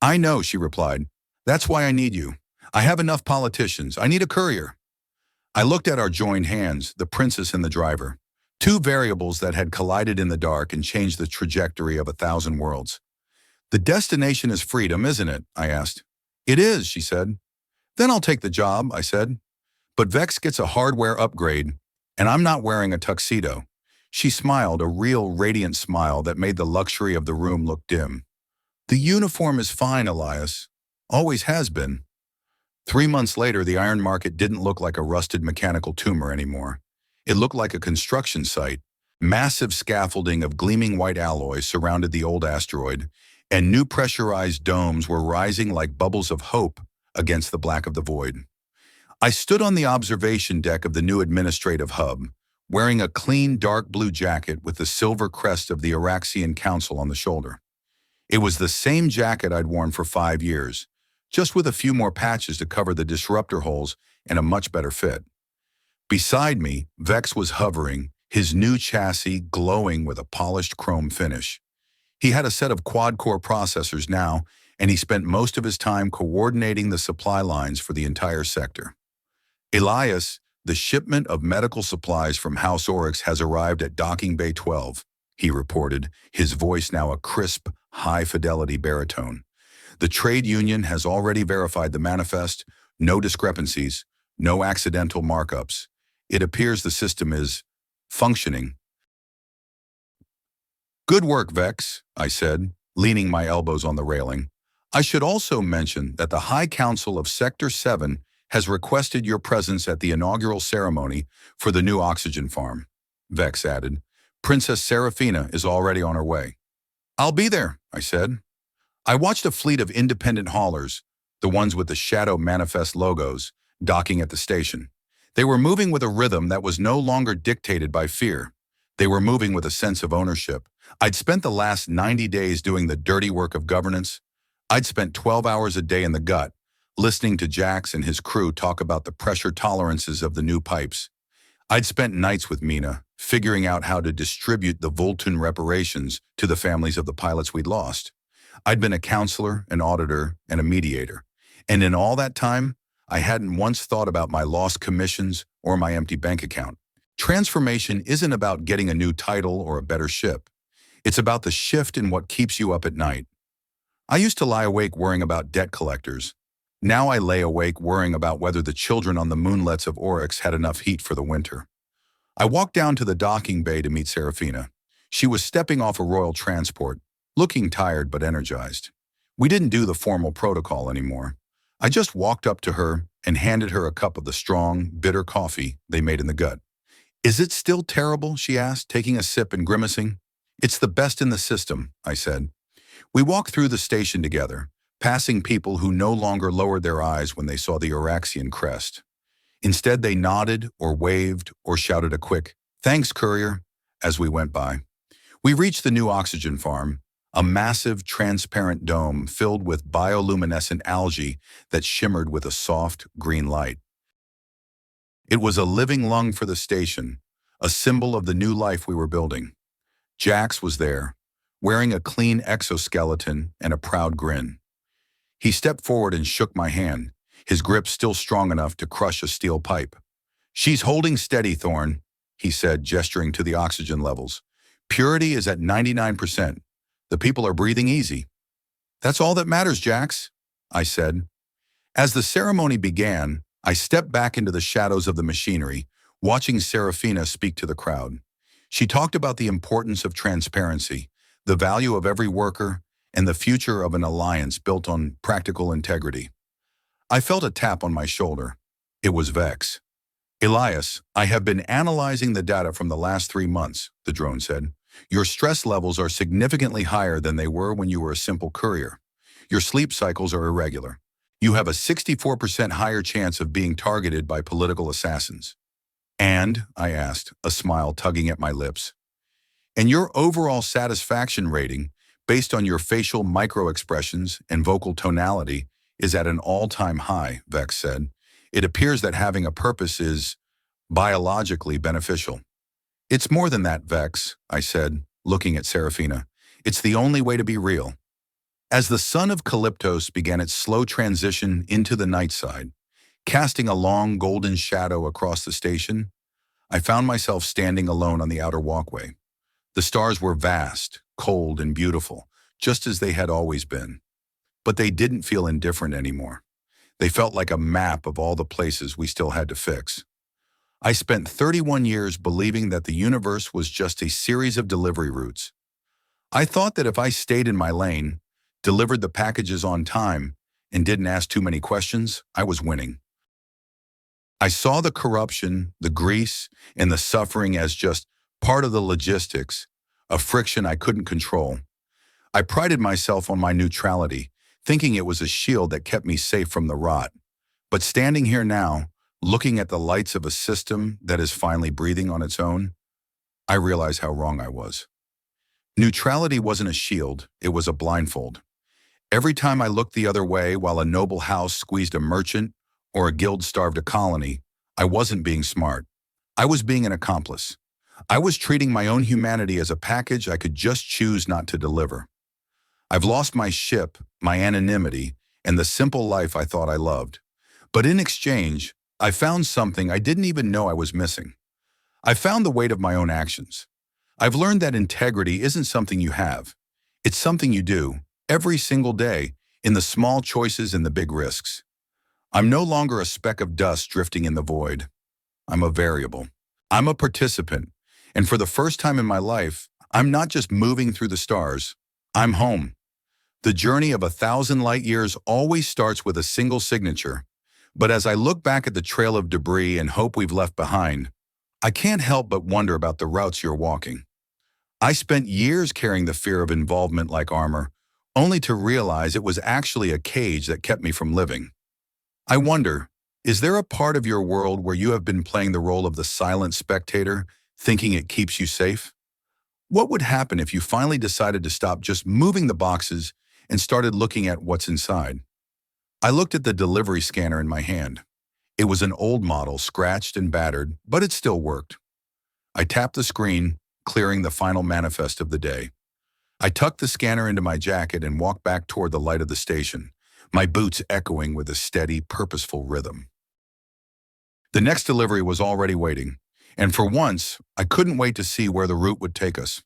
"I know," she replied. "That's why I need you. I have enough politicians. I need a courier." I looked at our joined hands, the princess and the driver, two variables that had collided in the dark and changed the trajectory of 1,000 worlds. "The destination is freedom, isn't it?" I asked. "It is," she said. "Then I'll take the job," I said. "But Vex gets a hardware upgrade, and I'm not wearing a tuxedo." She smiled, a real radiant smile that made the luxury of the room look dim. "The uniform is fine, Elias. Always has been." 3 months later, the iron market didn't look like a rusted mechanical tumor anymore. It looked like a construction site. Massive scaffolding of gleaming white alloy surrounded the old asteroid, and new pressurized domes were rising like bubbles of hope against the black of the void. I stood on the observation deck of the new administrative hub, wearing a clean dark blue jacket with the silver crest of the Araxian Council on the shoulder. It was the same jacket I'd worn for 5 years, just with a few more patches to cover the disruptor holes and a much better fit. Beside me, Vex was hovering, his new chassis glowing with a polished chrome finish. He had a set of quad-core processors now, and he spent most of his time coordinating the supply lines for the entire sector. "Elias, the shipment of medical supplies from House Oryx has arrived at Docking Bay 12, he reported, his voice now a crisp, high-fidelity baritone. "The trade union has already verified the manifest, no discrepancies, no accidental markups. It appears the system is functioning." "Good work, Vex," I said, leaning my elbows on the railing. "I should also mention that the High Council of Sector 7 has requested your presence at the inaugural ceremony for the new oxygen farm," Vex added. "Princess Serafina is already on her way." "I'll be there," I said. I watched a fleet of independent haulers, the ones with the Shadow Manifest logos, docking at the station. They were moving with a rhythm that was no longer dictated by fear. They were moving with a sense of ownership. I'd spent the last 90 days doing the dirty work of governance. I'd spent 12 hours a day in the gut, listening to Jax and his crew talk about the pressure tolerances of the new pipes. I'd spent nights with Mina, figuring out how to distribute the Voltun reparations to the families of the pilots we'd lost. I'd been a counselor, an auditor, and a mediator. And in all that time, I hadn't once thought about my lost commissions or my empty bank account. Transformation isn't about getting a new title or a better ship. It's about the shift in what keeps you up at night. I used to lie awake worrying about debt collectors. Now I lay awake worrying about whether the children on the moonlets of Oryx had enough heat for the winter. I walked down to the docking bay to meet Serafina. She was stepping off a royal transport, looking tired but energized. We didn't do the formal protocol anymore. I just walked up to her and handed her a cup of the strong, bitter coffee they made in the gut. "Is it still terrible?" she asked, taking a sip and grimacing. "It's the best in the system," I said. We walked through the station together, passing people who no longer lowered their eyes when they saw the Araxian crest. Instead, they nodded or waved or shouted a quick, "Thanks, courier," as we went by. We reached the new oxygen farm, a massive, transparent dome filled with bioluminescent algae that shimmered with a soft, green light. It was a living lung for the station, a symbol of the new life we were building. Jax was there, wearing a clean exoskeleton and a proud grin. He stepped forward and shook my hand, his grip still strong enough to crush a steel pipe. "She's holding steady, Thorne," he said, gesturing to the oxygen levels. "Purity is at 99%. The people are breathing easy." "That's all that matters, Jax," I said. As the ceremony began, I stepped back into the shadows of the machinery, watching Serafina speak to the crowd. She talked about the importance of transparency, the value of every worker, and the future of an alliance built on practical integrity. I felt a tap on my shoulder. It was Vex. "Elias, I have been analyzing the data from the last 3 months, the drone said. "Your stress levels are significantly higher than they were when you were a simple courier. Your sleep cycles are irregular. You have a 64% higher chance of being targeted by political assassins. And, I asked, a smile tugging at my lips, and your overall satisfaction rating, based on your facial microexpressions and vocal tonality, is at an all-time high, Vex said. It appears that having a purpose is biologically beneficial. It's more than that, Vex, I said, looking at Serafina. It's the only way to be real. As the sun of Calyptos began its slow transition into the night side, casting a long golden shadow across the station, I found myself standing alone on the outer walkway. The stars were vast, cold, and beautiful, just as they had always been. But they didn't feel indifferent anymore. They felt like a map of all the places we still had to fix. I spent 31 years believing that the universe was just a series of delivery routes. I thought that if I stayed in my lane, delivered the packages on time, and didn't ask too many questions, I was winning. I saw the corruption, the grease, and the suffering as just part of the logistics, a friction I couldn't control. I prided myself on my neutrality, thinking it was a shield that kept me safe from the rot. But standing here now, looking at the lights of a system that is finally breathing on its own, I realize how wrong I was. Neutrality wasn't a shield, it was a blindfold. Every time I looked the other way while a noble house squeezed a merchant or a guild starved a colony, I wasn't being smart. I was being an accomplice. I was treating my own humanity as a package I could just choose not to deliver. I've lost my ship, my anonymity, and the simple life I thought I loved. But in exchange, I found something I didn't even know I was missing. I found the weight of my own actions. I've learned that integrity isn't something you have. It's something you do, every single day, in the small choices and the big risks. I'm no longer a speck of dust drifting in the void. I'm a variable. I'm a participant. And for the first time in my life, I'm not just moving through the stars. I'm home. The journey of 1,000 light years always starts with a single signature. But as I look back at the trail of debris and hope we've left behind, I can't help but wonder about the routes you're walking. I spent years carrying the fear of involvement like armor, only to realize it was actually a cage that kept me from living. I wonder, is there a part of your world where you have been playing the role of the silent spectator, thinking it keeps you safe? What would happen if you finally decided to stop just moving the boxes and started looking at what's inside? I looked at the delivery scanner in my hand. It was an old model, scratched and battered, but it still worked. I tapped the screen, clearing the final manifest of the day. I tucked the scanner into my jacket and walked back toward the light of the station, my boots echoing with a steady, purposeful rhythm. The next delivery was already waiting, and for once, I couldn't wait to see where the route would take us.